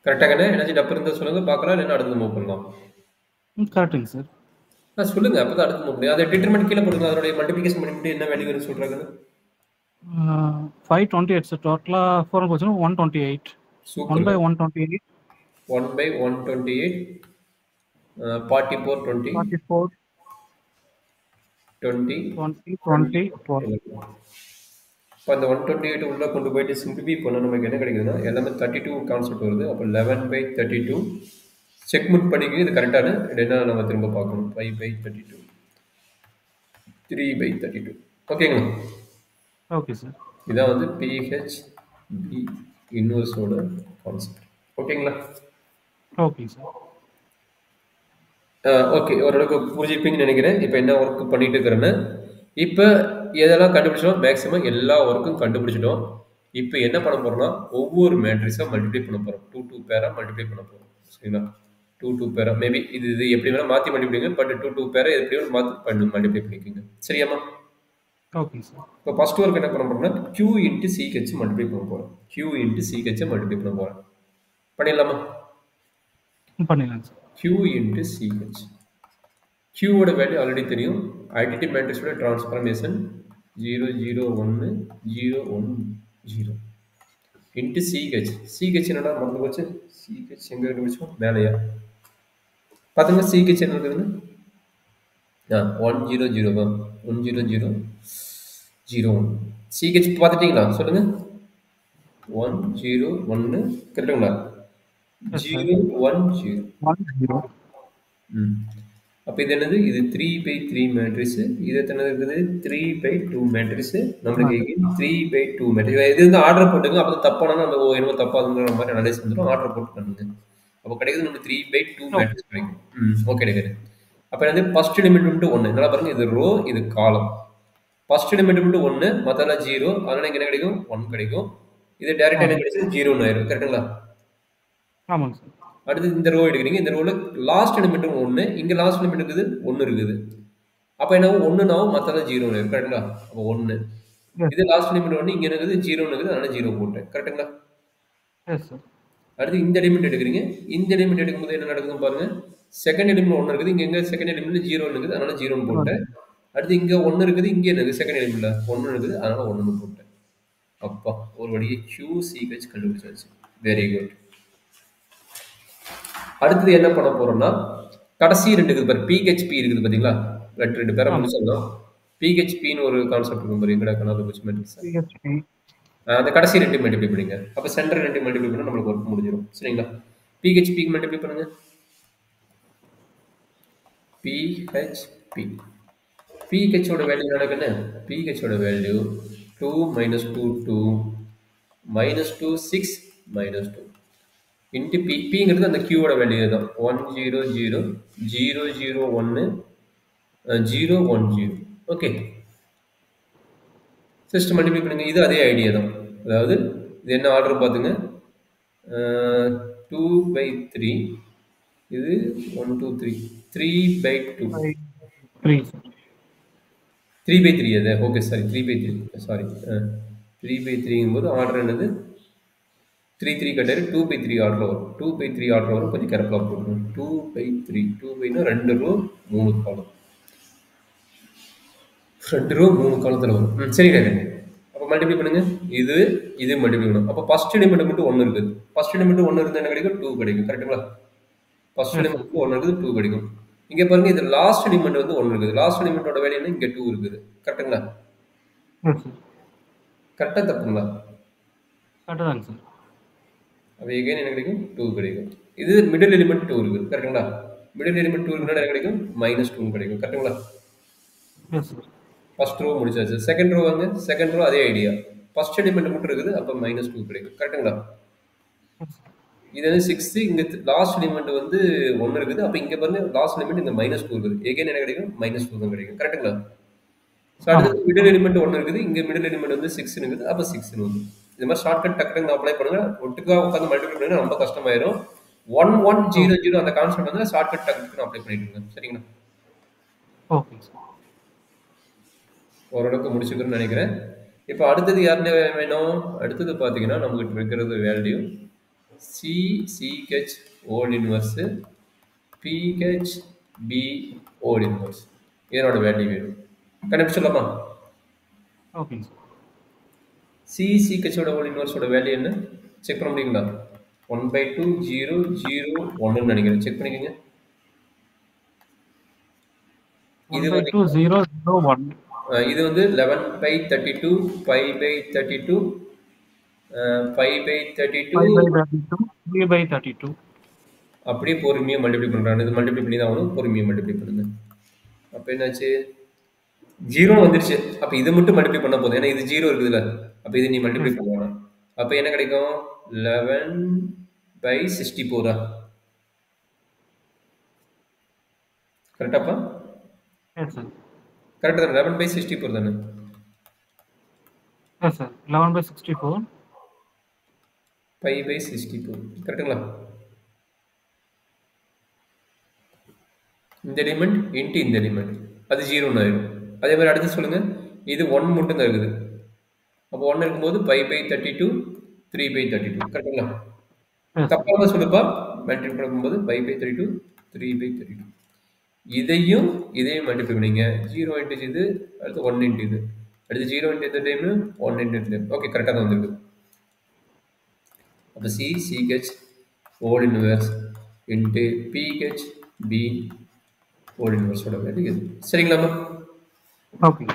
கரெக்டாக எனர்ஜி டப்பு இருந்தால் சொல்லுங்க பார்க்கலாம், இல்லைன்னா அடுத்து மூவ் பண்ணலாம். கரெக்டுங்க சார். சொல்லுங்க, அப்போ தான் அடுத்து மூவ் பண்ணி அதை டிட்டர்மெண்ட் கீழே போடுங்க. அதோடைய மல்டிபிகேஷன் பண்ணிட்டு என்ன வேல்யூ வரும்னு சொல்கிறாங்க. 528 சார். டோட்டலாக 4 போச்சுன்னா 128. 1/128. 1/128. 44 20 44 20 20 20 12. இப்போ அந்த 128 உள்ளே கொண்டு போயிட்டு சிம்பிளிஃபை பண்ணால் நமக்கு என்ன கிடைக்குதுன்னா எல்லாமே 32 கான்செப்ட் வருது. அப்போ 11/32 செக்மெண்ட் பண்ணிக்க. இது கரெக்டான என்ன நம்ம திரும்ப பார்க்கணும். 5/32 3/32 ஓகேங்களா? Okay sir. இதான் வந்து PHB இன்வெர்ஸோட கான்செப்ட். ஓகேங்களா? Okay sir. ஓகே, ஓரளவுக்கு புரிஞ்சுப்பீங்கன்னு நினைக்கிறேன். இப்போ என்ன ஒர்க் பண்ணிட்டு இருக்கிறேன்னு இப்போ எதெல்லாம் கண்டுபிடிச்சோம், மேக்ஸிமம் எல்லா ஒர்க்கும் கண்டுபிடிச்சிட்டோம். இப்போ என்ன பண்ண போகிறோம்னா ஒவ்வொரு மேட்ரிக்ஸாக மல்டிப்ளை பண்ண போகிறோம். 2 பேராக மல்டிப்ளை பண்ண போகிறோம். சரிங்களா? 2 பேராக மேபி இது எப்படி வேணால் மாற்றி மல்டிப்ளைங்க. பட் 2 பேரை எப்படி வேணும் மாற்றி மல்டிப்ளை பண்ணிக்கோங்க. சரியாம்மா? Okay sir. இப்போ ஃபர்ஸ்ட் ஒர்க் என்ன பண்ண போகிறோம்னா Q × CH மல்டிப்ளை பண்ண போகிறோம். Q × CH மல்டிப்ளை பண்ண போகிறோம். பண்ணிடலாமா? பண்ணிடலாம் சார். Q × CH. Qவோட வேல்யூ ஆல்ரெடி தெரியும். ஐடென்டி மேட்ரிக்ஸோட டிரான்ஸ்ஃபார்மேஷன் 0 0 1 0 1 0 இன்ட்டு CH. CH என்னடா மறந்து போச்சு. CH எங்கே கண்டுபிடிச்சோம்? மேலையா பார்த்துங்க. CH என்ன இருக்குதுன்னு 1 0 0 1 0 0 0 1 சிஹெச் பார்த்துட்டீங்களா சொல்லுங்க 1 0 1 கரெக்டுங்களா Yes, sir. 0 1 0 1 0. ம் அப்போ இது என்னது இது 3/3 மேட்ரிக்ஸ் இது எத்தனை இருக்குது 3/2 மேட்ரிக்ஸ் நம்மளுக்கு எகைன் 3/2 மேட்ரிக்ஸ் இது வந்து ஆர்டர் போட்டுங்க அப்போ தப்பானா நம்ம என்னமோ தப்பாதுங்கிற மாதிரி அனலைஸ் வந்துடும் ஆர்டர் போட்டு பண்ணுங்க அப்போ கிடைக்குது நம்ம 3/2 மேட்ரிக்ஸ் கிடைக்கும் ஓகே கிடைக்குது அப்போ வந்து ஃபர்ஸ்ட் எலிமெண்ட் மட்டும் 1 நல்லா பாருங்க இது ரோ இது காலம் ஃபர்ஸ்ட் எலிமெண்ட் மட்டும் 1 மற்றெல்லாம் 0 அதனால இங்கே என்ன கிடைக்கும் 1 கிடைக்கும் இது டேரக்டாக என்ன கிடைச்சது 0 ஆயிரும் கரெக்டுங்களா ஆமாங்க சார். அடுத்து இந்த ரோ எடுக்கிறீங்க இந்த ரோல லாஸ்ட் எலிமெண்ட்டும் 1 இங்க லாஸ்ட் எலிமெண்ட் இருக்குது 1 இருக்குது அப்ப என்ன 1 நாவும் மத்தல 0 இருக்கு கரெக்ட்டா அப்ப 1 இது லாஸ்ட் எலிமெண்ட் 1 இங்க இருக்குது 0 இருக்குது அதனால 0 போட்டேன் கரெக்ட்டுங்களா எஸ் சார். அடுத்து இந்த எலிமெண்ட் எடுக்கிறீங்க இந்த எலிமெண்ட் எடுக்கும்போது என்ன நடக்குதுன்னு பாருங்க செகண்ட் எலிமெண்ட் 1 இருக்குது இங்க செகண்ட் எலிமெண்ட் 0 இருக்குது அதனால 0 போட்டேன் அடுத்து இங்க 1 இருக்குது இங்க என்னது செகண்ட் எலிமெண்ட்ல 1 இருக்குது அதனால 1 போட்டேன் அப்பா ஒரு வழியே QCH கண்டுபிடிச்சாச்சு வெரி குட் அடுத்து என்ன பண்ண போறோம்னா கடைசி ரெண்டு இருக்குது பாரு PHP இருக்குது பாத்தீங்களா ரெண்டு பேரை முடிச்சிடலாம் PHP ன்னு ஒரு கான்செப்ட் இருக்கும் பாரு எங்கடா கனால போச்சு மேட்ரிக்ஸ் PHP அந்த கடைசி ரெண்டு மல்டிப்ளை பண்ணுங்க அப்ப சென்டர் ரெண்டு மல்டிப்ளை பண்ணா நமக்கு வர்க் முடிஞ்சிடும் சரிங்களா PHP க்கு மல்டிப்ளை பண்ணுங்க PH ஓட வேல்யூ என்ன PH ஓட வேல்யூ 2 -2 2 -2 6 -2 இன்ட்டு பிங்கிறது அந்த கியூவோட வேல்யூ தான் 1 0 0 0 0 1 0 1 0 ஓகே சிஸ்டம் மல்டிப்ளை பண்ணுங்க இது அதே ஐடியா தான் அதாவது இது என்ன ஆர்டர் பார்த்துங்க 2/3 இது 1 2 3 3/2 3/3 அது ஓகே சாரி 3/3 சாரி 3/3 போது ஆர்டர் என்னது 3 3 கட்டாரு 2/3 ஆர்டர் வரும் 2/3 ஆர்டர் வரும் கொஞ்சம் கேர்ஃபுல்லாக போடணும் 2/3 2/னா 2 ரோ 3 காலம் 2 ரோ 3 காலத்தில் வரும் சரி கேட்குங்க அப்போ மல்டிப்ளை பண்ணுங்க இது மல்டிப்ளை பண்ணணும் அப்போ ஃபர்ஸ்ட் எலிமெண்ட் மட்டும் 1 இருக்குது ஃபர்ஸ்ட் எலிமெண்ட் 1 இருந்தால் என்ன கிடைக்கும் 2 கிடைக்கும் கரெக்டுங்களா ஃபர்ஸ்ட் எலிமெண்ட் 1 இருக்குது 2 கிடைக்கும் இங்கே பாருங்க இது லாஸ்ட் எலிமெண்ட் வந்து 1 இருக்குது லாஸ்ட் எலிமெண்ட்டோட வேல்யூ என்ன இங்கே 2 இருக்குது கரெக்டுங்களா கரெக்டாக தப்புங்களா கரெக்டாக தாங்க சார் அப்போ எகைன் என்ன கிடைக்கும் 2 கிடைக்கும் இது மிடில் எலிமெண்ட் 2 இருக்குது கரெக்டுங்களா மிடில் எலிமெண்ட் 2 இருக்குன்னா என்ன கிடைக்கும் -2 கிடைக்கும் கரெக்டுங்களா ஃபர்ஸ்ட் ரோ முடிச்சாச்சு செகண்ட் ரோ வந்து செகண்ட் ரோ அதே ஐடியா ஃபர்ஸ்ட் எலிமெண்ட் மட்டும் இருக்குது அப்போ -2 கிடைக்கும் கரெக்டுங்களா இது வந்து 6 இங்கே லாஸ்ட் எலிமெண்ட் வந்து 1 இருக்குது அப்போ இங்கே பாருங்க லாஸ்ட் எலிமெண்ட் இங்கே -2 இருக்குது எகைன் என்ன கிடைக்கும் -2 தான் கிடைக்கும் கரெக்டுங்களா ஸோ அடுத்து மிடில் எலிமெண்ட் 1 இருக்குது இங்கே மிடில் எலிமெண்ட் வந்து 6 இருக்குது அப்போ 6 வந்து இது மாதிரி ஷார்ட்கட் டக்கு அப்ளை பண்ணுங்க ஒட்டுக்கா உட்காந்து மல்டிப்ளை பண்ணுங்க ரொம்ப கஷ்டமாயிரும் 1 1 0 0 அந்த கான்செப்ட் வந்து ஷார்ட்கட் டக்கு அப்ளை பண்ணிடுங்க சரிங்களா ஓகே ஓரளவுக்கு முடிச்சுக்கணும்னு நினைக்கிறேன் இப்போ அடுத்தது யாருன்னு வேணும் அடுத்தது பார்த்தீங்கன்னா நமக்கு இருக்கிறது வேல்யூ CH ஓல் இன்வர்ஸ் PHB ஓல் இன்வர்ஸ் இதனோட வேல்யூ வேணும் கண்டுபிடிச்சிடலாமா ஓகே CH ஓட ஓல் இன்வர்ஸோட வேல்யூ என்ன செக் பண்ண முடியுங்களா 1/2 0 0 1 நினைக்கிறேன் செக் பண்ணிக்கங்க இது வந்து 0 0 1 இது வந்து 11/32 5/32 5/32 3/32 அப்படியே பொறுமையாக மல்டிப்ளை பண்ணுறாங்க இது மல்டிப்ளை பண்ணி தான் ஆகணும் பொறுமையாக மல்டிப்ளை பண்ணுங்க அப்போ என்னாச்சு 0 வந்துருச்சு அப்போ இது மட்டும் மல்டிப்ளை பண்ண போதும் ஏன்னா இது 0 இருக்குதுல்ல அப்போ இது நீ மல்டிப்ளை பண்ணுவாங்க அப்போ என்ன கிடைக்கும் 11/64 கரெக்டாப்பா கரெக்டாக தானே 11/64 தானே சார் 11/64 5/64 கரெக்டுங்களா இந்த எலிமெண்ட் இன்ட்டு இந்த எலிமெண்ட் அது 0 ஆயிடும் அதே மாதிரி அடுத்து சொல்லுங்க இது 1 மட்டும் தான் இருக்குது அப்போ 1 இருக்கும்போது 5/32 3/32 கரெக்டுங்களா தப்பாக தான் சொல்லுப்பா மல்டிப்ளை பண்ணும்போது 5/32 3/32 இதையும் மல்டிப்ளை பண்ணிங்க 0 இன்ட்டு இது அடுத்து 1 இன்ட்டு இது அடுத்து 0 இன்ட்டு இந்த டைமு 1 இன்ட்டு இந்த டைம் ஓகே கரெக்டாக தான் வந்துருக்கு அப்போ CH ஓல் இன்வர்ஸ் இன்ட்டு PHB ஓல் இன்வர்ஸோட வேல்யூ இது சரிங்களாம்மா ஓகே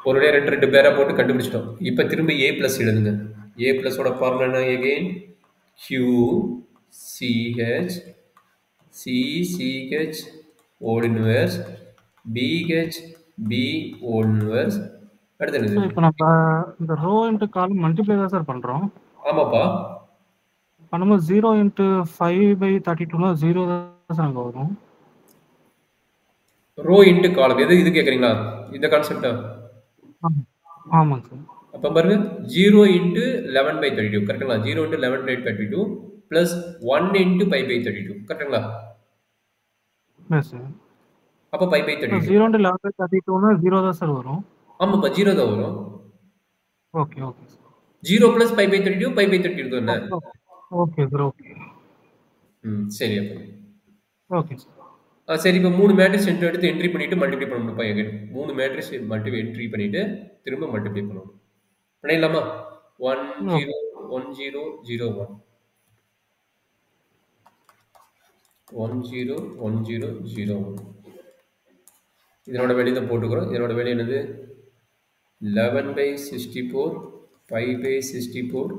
ஒரு ரெண்டு பேரா போட்டு கண்டுபிடிச்சிட்டோம். இப்போ திரும்ப ஏ ப்ளஸ் எழுதுங்க. ஏ ப்ளஸோட ஃபார்முலா என்ன again? Q CH CH whole inverse BH B whole inverse. அடுத்து என்னது? இப்போ நம்ம இந்த ரோ இன்ட்டு காலம் மல்டிப்ளை தான் சார் பண்ணுறோம். ஆமாப்பா. பண்ணும்போது 0 இன்ட்டு 5/32னா 0 தான் சார் அங்கே வரும். ரோ இன்ட்டு காலம் இது கேட்குறீங்களா? இந்த கான்செப்டா? ஆமாங்க சார். அப்போ பாருங்க 0 இன்ட்டு 11/32 கரெக்டுங்களா? 0 இன்ட்டு 11/32 ப்ளஸ் 1 இன்ட்டு 5/32 கரெக்டுங்களா? சார் அப்போ 5/32. 0 இன்ட்டு 11/32னா 0 தான் சார் வரும். ஆமாப்பா 0 தான் வரும். Okay okay sir. 0 ப்ளஸ் 5/32 5/32 தானே? Okay sir okay. சரி அப்போ ஓகே சார். சரி இப்போ 3 மேட்ரிக்ஸ் எடுத்து என்ட்ரி பண்ணிட்டு மல்டிப்ளை பண்ணணும்ப்பா எகைன். 3 மேட்ரிக்ஸ் என்ட்ரி பண்ணிட்டு திரும்ப மல்டிப்ளை பண்ணணும். பண்ணிடலாமா? 1 0 1 0 0 1 1 0 1 0 0 1. இதனோட வெளியை தான் போட்டுக்கிறோம். இதனோட வெளியே என்னது? 11/64 5/64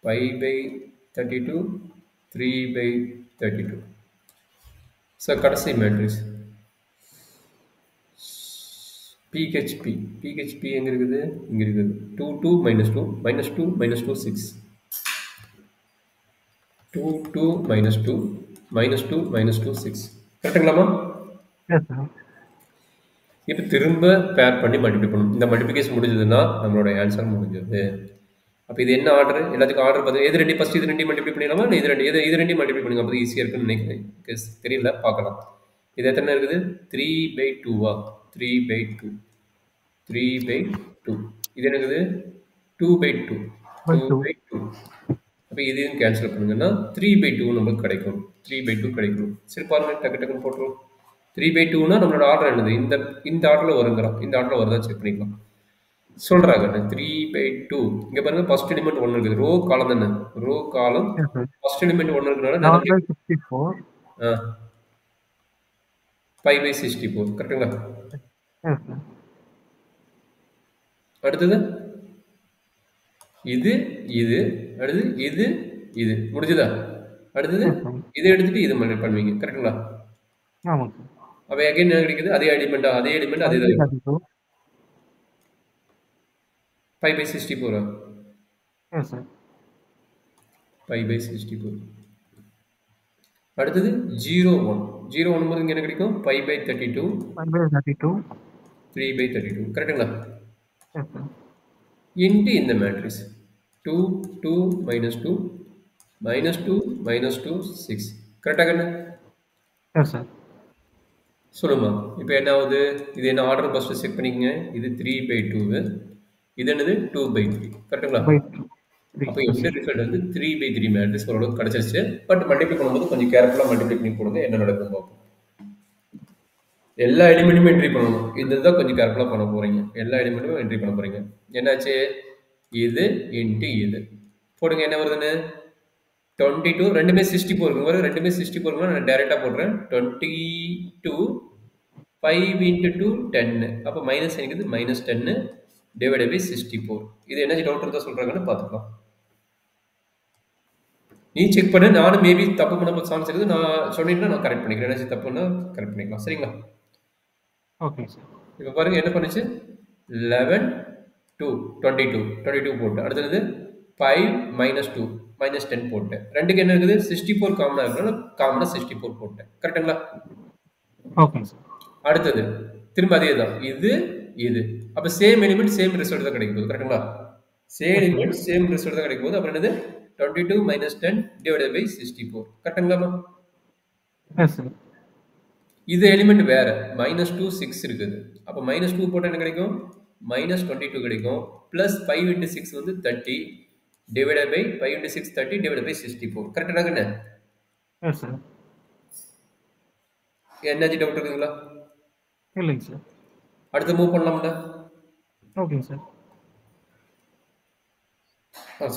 5/32 3/32. ஸோ கடைசி மேட்ரிக்ஸ் பிஹெச்பி எங்கே இருக்குது? இங்கே இருக்குது. 2 2 -2 -2 -2 6 2 2 -2 -2 -2 6 கரெக்டுங்களாமா? இப்போ திரும்ப பேர் பண்ணி மல்டிப்ளை பண்ணணும். இந்த மல்டிப்ளிகேஷன் முடிஞ்சதுன்னா நம்மளோட ஆன்சர் முடிஞ்சது. அப்போ இது என்ன ஆர்டர்? எல்லாத்துக்கும் ஆர்டர் பார்த்து எது ரெண்டு ஃபஸ்ட் இது ரெண்டையும் மல்டிப்ளை பண்ணிடலாமா? இல்லை இது ரெண்டையும் மல்டிப்ளை பண்ணுங்க. அப்போ ஈஸியாக இருக்குன்னு நினைக்கிறேன். தெரியல, பார்க்கலாம். இது எத்தனை இருக்குது? 3/2 3/2 3/2. இது என்னது? 2/2 2/2. அப்போ இதையும் கேன்சல் பண்ணுங்கன்னா 3/2 நம்மளுக்கு கிடைக்கும். 3/2 கிடைக்கும். சரி பாருங்க, டக்குன்னு போட்டுருவோம். 3/2னா நம்மளோட ஆர்டர் என்னது? இந்த ஆர்டரில் வருங்கிறோம். இந்த ஆர்டரில் வருதா செக் பண்ணிக்கலாம். சொல்கிறாங்க 3/2. இங்கே பாருங்க, ஃபர்ஸ்ட் எலிமெண்ட் 1 இருக்குது. ரோ காலம் தானே? ரோ காலம் ஃபர்ஸ்ட் எலிமெண்ட் 1 இருக்கிறனால 5/64 கரெக்டுங்களா? அடுத்தது இது அடுத்தது இது முடிஞ்சதா? அடுத்தது இதை எடுத்துட்டு இது மாதிரி பண்ணுவீங்க கரெக்டுங்களா? அப்போ அகைன் என்ன கிடைக்குது? அதே எலிமெண்ட் அதே தான். 5/64 5/64. அடுத்தது 0 1 போது இங்கே என்ன கிடைக்கும்? 5/32 3/32 கரெக்டுங்களா? இன்ட்டு இந்த மேட்ரிக்ஸ் 2 2 -2 -2 -2 6 கரெக்டாக என்ன? சொல்லுமா. இப்போ என்ன ஆகுது? இது என்ன ஆர்டர் ஃபஸ்ட்டு செக் பண்ணிக்கங்க. இது 3/2, இது என்னது? 2/3 கரெக்டுங்களா? அப்போ இந்த ரிசல்ட் வந்து 3/3 மேட்ரிக்ஸ் ஓரளவுக்கு கிடச்சிருச்சு. பட் மல்டிப்ளை பண்ணும்போது கொஞ்சம் கேர்ஃபுல்லாக மல்டிப்ளை பண்ணி போடுங்க. என்ன நடக்கும் பார்ப்போம். எல்லா எலிமெண்ட்டுமே என்ட்ரி பண்ணணும். இதுதான் கொஞ்சம் கேர்ஃபுல்லாக பண்ண போகிறீங்க. எல்லா எலிமெண்ட்டுமே என்ட்ரி பண்ண போகிறீங்க. என்னாச்சு? இது இன்ட்டு இது போடுங்க. என்ன வருதுன்னு? 22 ரெண்டுமே 64 இருக்குங்க. வரும் ரெண்டுமே 64 நான் டேரெக்டாக போடுறேன். 22 5 × 2 10. அப்போ மைனஸ் இருக்குது. -10 டிவைடட் பை 64. இது என்ன டவுட் இருந்தால் சொல்கிறாங்கன்னு பார்த்துக்கலாம். நீ செக் பண்ணு. நானும் மேபி தப்பு பண்ண சான்ஸ் இருக்குது. நான் சொன்னீங்கன்னா நான் கரெக்ட் பண்ணிக்கிறேன். என்ன தப்புன்னா கரெக்ட் பண்ணிக்கலாம். சரிங்களா? Okay sir. இப்போ பாருங்க என்ன பண்ணுச்சு? 11 2 22 போட்டு அடுத்தது 5 -2 -10 போட்டேன். ரெண்டுக்கு என்ன இருக்குது? 64 காமனாக இருக்கணும். காமனாக 64 போட்டேன். கரெக்டுங்களா? Okay sir. அடுத்தது திரும்ப அதே தான். இது அப்போ சேம் எலிமெண்ட் சேம் ரிசல்ட் தான் கிடைக்கும் போது. கரெக்டுங்களா? சேம் எலிமெண்ட் சேம் ரிசல்ட் தான் கிடைக்கும் போது. அப்புறம் என்னது? 22 -10 டிவைடட் பை 64 கரெக்டுங்களாமா? இது எலிமெண்ட் வேற. -2 6 இருக்குது. அப்போ -2 போட்டால் என்ன கிடைக்கும்? -22 கிடைக்கும். ப்ளஸ் 5 × 6 வந்து 30 டிவைடட் பை 5 × 6 30 டிவைடட் பை 64 கரெக்டாக என்ன? என்னாச்சு டவுட் இருக்குங்களா? இல்லைங்க சார். அடுத்து மூவ் பண்ணலாம்ல? ஓகேங்க சார்.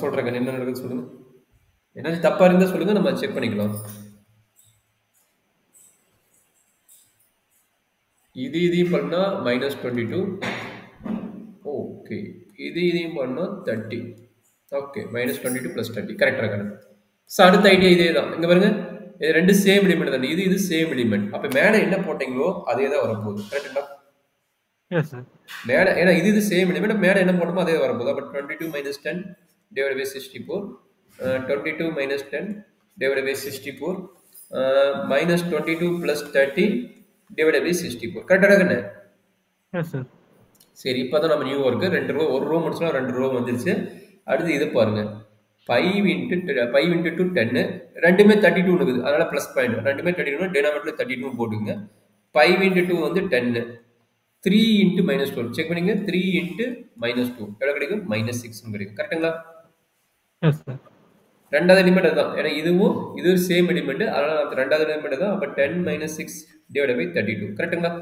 சொல்கிறேங்க என்ன நடக்குது சொல்லுங்க. என்னாச்சு தப்பாக இருந்தால் சொல்லுங்க, நம்ம செக் பண்ணிக்கலாம். இதையும் பண்ணால் -22 ஓகே, இதையும் பண்ணோம் 30. ஓகே, -22 + 30 கரெக்டாக இருக்கணும். ஸோ அடுத்த ஐடியா இதே தான். இங்கே பாருங்க, இது ரெண்டு சேம் எலிமெண்ட் தானே, இது சேம் எலிமெண்ட். அப்போ மேலே என்ன போட்டீங்களோ அதே தான் வரப்போகுது. கரெக்டுங்களா? Yes sir. மேலே ஏன்னா இது சேம் எலிமெண்ட், மேலே என்ன போட்டோமோ அதே வரப்போகுது. அப்போ 22 - 10 / 64, 22 - 10 / 64, -22 + 30 / 64 கரெக்டாக இருக்குண்ணே? Yes sir. சரி, இப்போ தான் நம்ம நியூ ஒர்க்கு 2 ரோ, ஒரு ரோ முடிச்சுனா 2 ரோ வந்துருச்சு. அடுத்து இது பாருங்க, 5 × 2 10, ரெண்டுமே 32 இருக்குது, அதனால ப்ளஸ் பாயிண்ட். ரெண்டுமே 32, டினாமினேட்டர் 32 போட்டுங்க. 5 × 2 வந்து 10, 3 × -12 செக் பண்ணிங்க. 3 × -2 எவ்வளோ கிடைக்கும்? -6 கிடைக்கும். கரெக்டுங்களா? Yes sir. ரெண்டாவது எலிமெண்ட் அதுதான், ஏன்னா இது சேம் எலிமெண்ட், அதனால ரெண்டாவது எலிமெண்ட் தான். அப்போ 10 - 6 / 32 கரெக்டுங்களா?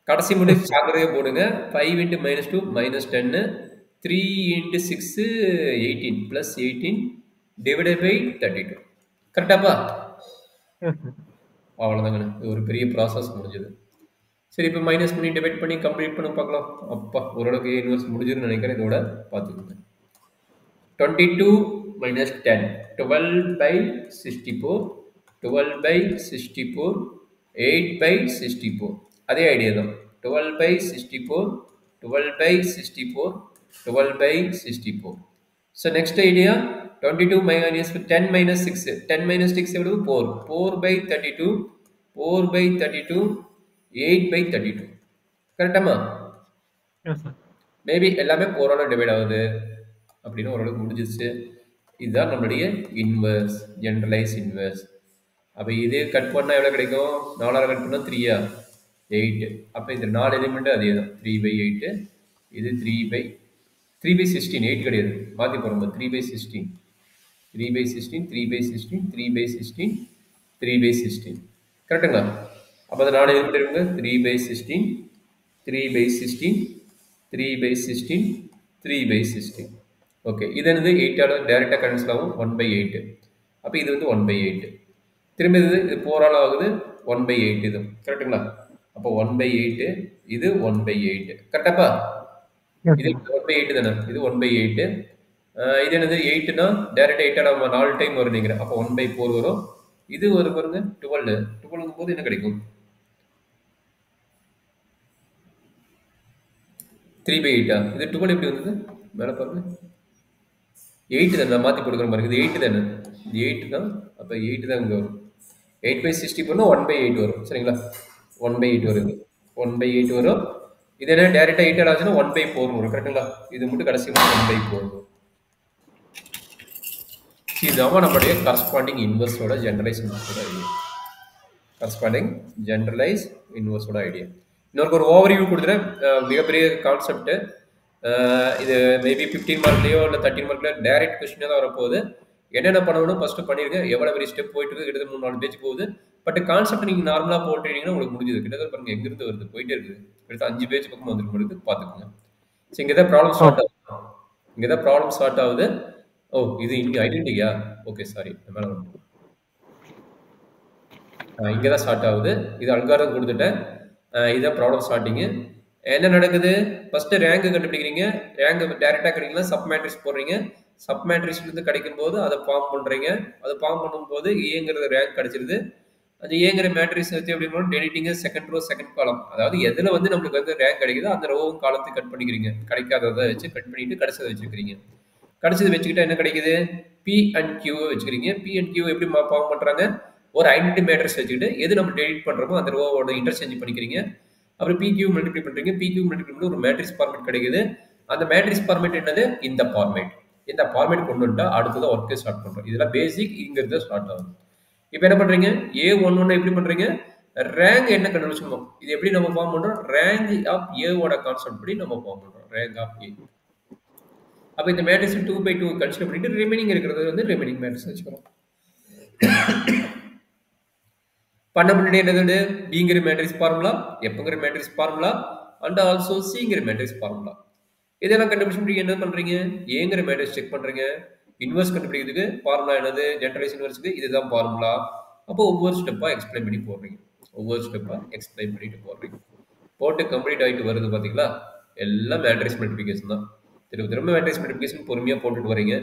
கடைசி மட்டும் சாக்கரையே போடுங்க. 5 × -2 -10, 3 × 6 18 + 18 / 32 கரெக்டாப்பா? அவ்வளோதாங்க, ஒரு பெரிய ப்ராசஸ் முடிஞ்சது. சரி, இப்போ மைனஸ் பண்ணி டிவைட் பண்ணி கம்ப்ளீட் பண்ணி பார்க்கலாம். அப்பா, ஓரளவுக்கு யூனிவர்ஸ் முடிஞ்சுன்னு நினைக்கிறேன். இதோட பார்த்துக்கோங்க. 22 - 10 12/64, 12/64, 8/64. அதே ஐடியா தான். 12/64, 12/64, 12/64. So next idea 22 - 10 - 6. 10 - 6 எவ்வளவு? 4. 4/32, 4/32, 8/32 கரெக்டாமா? மேபி எல்லாமே 4ஆல டிவைட் ஆகுது அப்படின்னு ஓரளவுக்கு முடிஞ்சிச்சு. இதுதான் நம்மளுடைய இன்வர்ஸ், ஜென்ரலைஸ் இன்வர்ஸ். அப்போ இதே கட் பண்ணால் எவ்வளோ கிடைக்கும்? 4ஆல் கட் பண்ணால் 3 8. அப்போ இந்த 4 எலிமெண்ட்டு அதே தான், 3/8. இது 3/16, 8 கிடையாது, மாற்றி போகிறோம். 3/16, 3/16, 3/16, 3/16, 3/16 கரெக்டுங்களா? அப்போ அந்த 4 எலிமெண்ட் இருக்குங்க. 3/16, 3/16, 3/16, 3/16. ஓகே, இது என்னது? 8ஆல் டைரெக்டாக கேன்சல் ஆகும், 1/8. அப்போ இது வந்து 1/8. திரும்ப இது 4ஆல் ஆகுது, 1/8 இது கரெக்டுங்களா? அப்போ 1/8, இது 1/8 கரெக்டாப்பா? இது 1/8 தானே, இது 1/8. இது என்னது? 8னா டைரெக்டாக 8ஆல் 4 டைம் வரும் நினைக்கிறேன். அப்போ 1/4 வரும். இது ஒரு பாருங்க 12 போது என்ன கிடைக்கும்? 3/8. இது 12 எப்படி வந்தது? மேலே பாருங்க, 8 தானே, நான் மாற்றி கொடுக்குற பாருங்க. இது 8 தானே, இது 8 தான். அப்போ 8 தான் இங்கே வரும். 8/64 1/8 வரும். சரிங்களா? 1/8 வருது, 1/8 வரும். இது என்ன? டைரெக்டாக 8ஆல் ஆச்சுன்னா 1/4 வரும். கரெக்டுங்களா? இது மட்டும் கடைசி 1/4 வரும். இதுதான் நம்மளுடைய கரஸ்பாண்டிங் இன்வர்ஸோட ஜென்ரலைஸ் இன்வர்ஸோட ஐடியா. கரஸ்பாண்டிங் ஜென்ரலைஸ் இன்வர்ஸோட ஐடியா. இன்னொரு ஒரு ஓவர்வியூ கொடுத்துறேன். மிகப்பெரிய கான்செப்ட். இது மேபி 15 மார்க்லேயோ இல்லை 13 மார்க்லேயோ டைரக்ட் கொஸ்டினாக தான் வரப்போகுது. என்னென்ன பண்ணணும் ஃபஸ்ட்டு பண்ணியிருக்கேன். எவ்வளோ பெரிய ஸ்டெப் போயிட்டு இருக்குது, கிட்டத்தட்ட 3-4 பேஜ் போகுது. பட் கான்செப்ட் நீங்கள் நார்மலாக போட்டுட்டீங்கன்னா உங்களுக்கு முடிஞ்சது. கிட்டத்தட்ட பாருங்கள் எங்கேருந்து வருது, போயிட்டே இருக்குது. கிட்டத்தட்ட 5 பேஜ் பக்கம் வந்துருக்கு, பார்த்துக்கோங்க. ஸோ இங்கே தான் ப்ராப்ளம் ஸ்டார்ட் ஆகுது. இங்கே தான் ப்ராப்ளம் ஸ்டார்ட் ஆகுது. ஓ, இது இங்கே ஐடென்டிட்டியா? ஓகே, சாரி, மேலே இங்கே தான் ஸ்டார்ட் ஆகுது. இது அல்காரிதம் கொடுத்துட்டேன். இதுதான் ப்ராப்ளம் ஸ்டார்டிங்கு. என்ன நடக்குது? First rank கண்டுபிடிக்கிறீங்க. ரேங்கு டேரெக்டாக கிடைக்கலாம், சப் மேட்ரிக்ஸ் போடுறீங்க. சப் மேட்ரிக்ஸ்லேருந்து கிடைக்கும் போது அதை ஃபார்ம் பண்ணுறீங்க. அதை ஃபார்ம் பண்ணும்போது ஏங்கிறது ரேங்க் கிடச்சிருது. அந்த ஏங்கிற மேட்ரிக்ஸ் வச்சு எப்படி பண்ணணும்? டெலிட்டிங்க செகண்ட் ரோ செகண்ட் காலம். அதாவது எதில் வந்து நம்மளுக்கு வந்து ரேங்க் கிடைக்குதோ அந்த ரோவும் காலத்தை கட் பண்ணிக்கிறீங்க. கிடைக்காததை வச்சு கட் பண்ணிவிட்டு கிடைச்சதை வச்சுக்கிறீங்க. கிடைச்சது வச்சுக்கிட்டா என்ன கிடைக்குது? பி அண்ட் கியூவை வச்சுக்கிறீங்க. பி அண்ட் கியூ எப்படி ஃபார்ம் பண்ணுறாங்க? ஒரு ஐடென்டி மேட்ரிக்ஸ் வச்சுக்கிட்டு எது நம்ம டெலிட் பண்ணுறோமோ அந்த ரோவோட இன்டர்சேஞ்ச் பண்ணிக்கிறீங்க. அப்புறம் PQ மல்டிப்ளை பண்ணுறீங்க. PQ மல்டிப்ளை பண்ணி ஒரு மேட்ரிக்ஸ் ஃபார்மேட் கிடைக்குது. அந்த மேட்ரிக்ஸ் ஃபார்மேட் என்னது? இந்த ஃபார்மேட். இந்த ஃபார்மேட் கொண்டு வந்துட்டா அடுத்ததான் ஒர்க்கே ஸ்டார்ட் பண்ணுறோம். இதெல்லாம் பேசிக், இங்கிறது ஸ்டார்ட் ஆகும். இப்போ என்ன பண்ணுறீங்க? A11 எப்படி பண்ணுறீங்க? ரேங்க் என்ன கண்டுபிடிச்சிக்கணும். இது எப்படி நம்ம ஃபார்ம் பண்ணுறோம்? ரேங்க் ஆஃப் ஏவோட கான்செப்ட் படி நம்ம ஃபார்ம் பண்ணுறோம். ரேங்க் ஆஃப் ஏ. அப்போ இந்த மேட்ரிக்ஸ் 2/2 கன்சிடர் பண்ணிட்டு ரிமைனிங் இருக்கிறது வந்து ரிமைனிங் மேட்ரிக்ஸ் வச்சுக்கிறோம். பண்ண முன்னாடி என்னது? பிங்கிற மேட்ரிக்ஸ் ஃபார்முலா, எஃப்ங்கிற மேட்ரிக்ஸ் ஃபார்முலா, அண்ட் ஆல்சோ சிங்கிற மேட்ரிக்ஸ் ஃபார்முலா. இதெல்லாம் கண்டுபிடிச்சு என்ன பண்றீங்க? ஏங்கிற மேட்ரிக்ஸ் செக் பண்றீங்க. இன்வர்ஸ் கண்டுபிடிக்கிறதுக்கு ஃபார்முலா என்னது? ஜெனரலைஸ் இன்வர்ஸ்க்கு இதுதான் ஃபார்முலா. அப்போ ஒவ்வொரு ஸ்டெப்பாக எக்ஸ்பிளைன் பண்ணி போடுறீங்க. ஒவ்வொரு ஸ்டெப்பாக எக்ஸ்பிளைன் பண்ணிட்டு போடுறீங்க. போட்டு கம்ப்ளீட் ஆகிட்டு வருது பார்த்தீங்களா? எல்லாம் மேட்ரிக்ஸ் மல்டிபிகேஷன் தான். திரும்ப திரும்ப மேட்ரிக்ஸ் மல்டிபிகேஷன் பொறுமையாக போட்டுட்டு வரீங்க.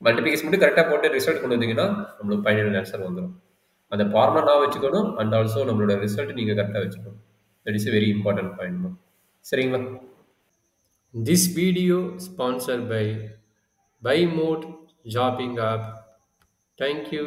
மல்டிபிகேஷன் மட்டும் கரெக்டாக போட்டு ரிசல்ட் கொண்டு வந்தீங்கன்னா நம்மளுக்கு ஃபைனல் ஆன்சர் வந்துடும். அந்த ஃபார்முலா நான் வச்சுக்கணும் அண்ட் ஆல்சோ நம்மளோட ரிசல்ட் நீங்கள் கரெக்டாக வச்சுக்கணும். That is a very important point. சரிங்களா? This video sponsored by Buy Mode Shopping app. Thank you.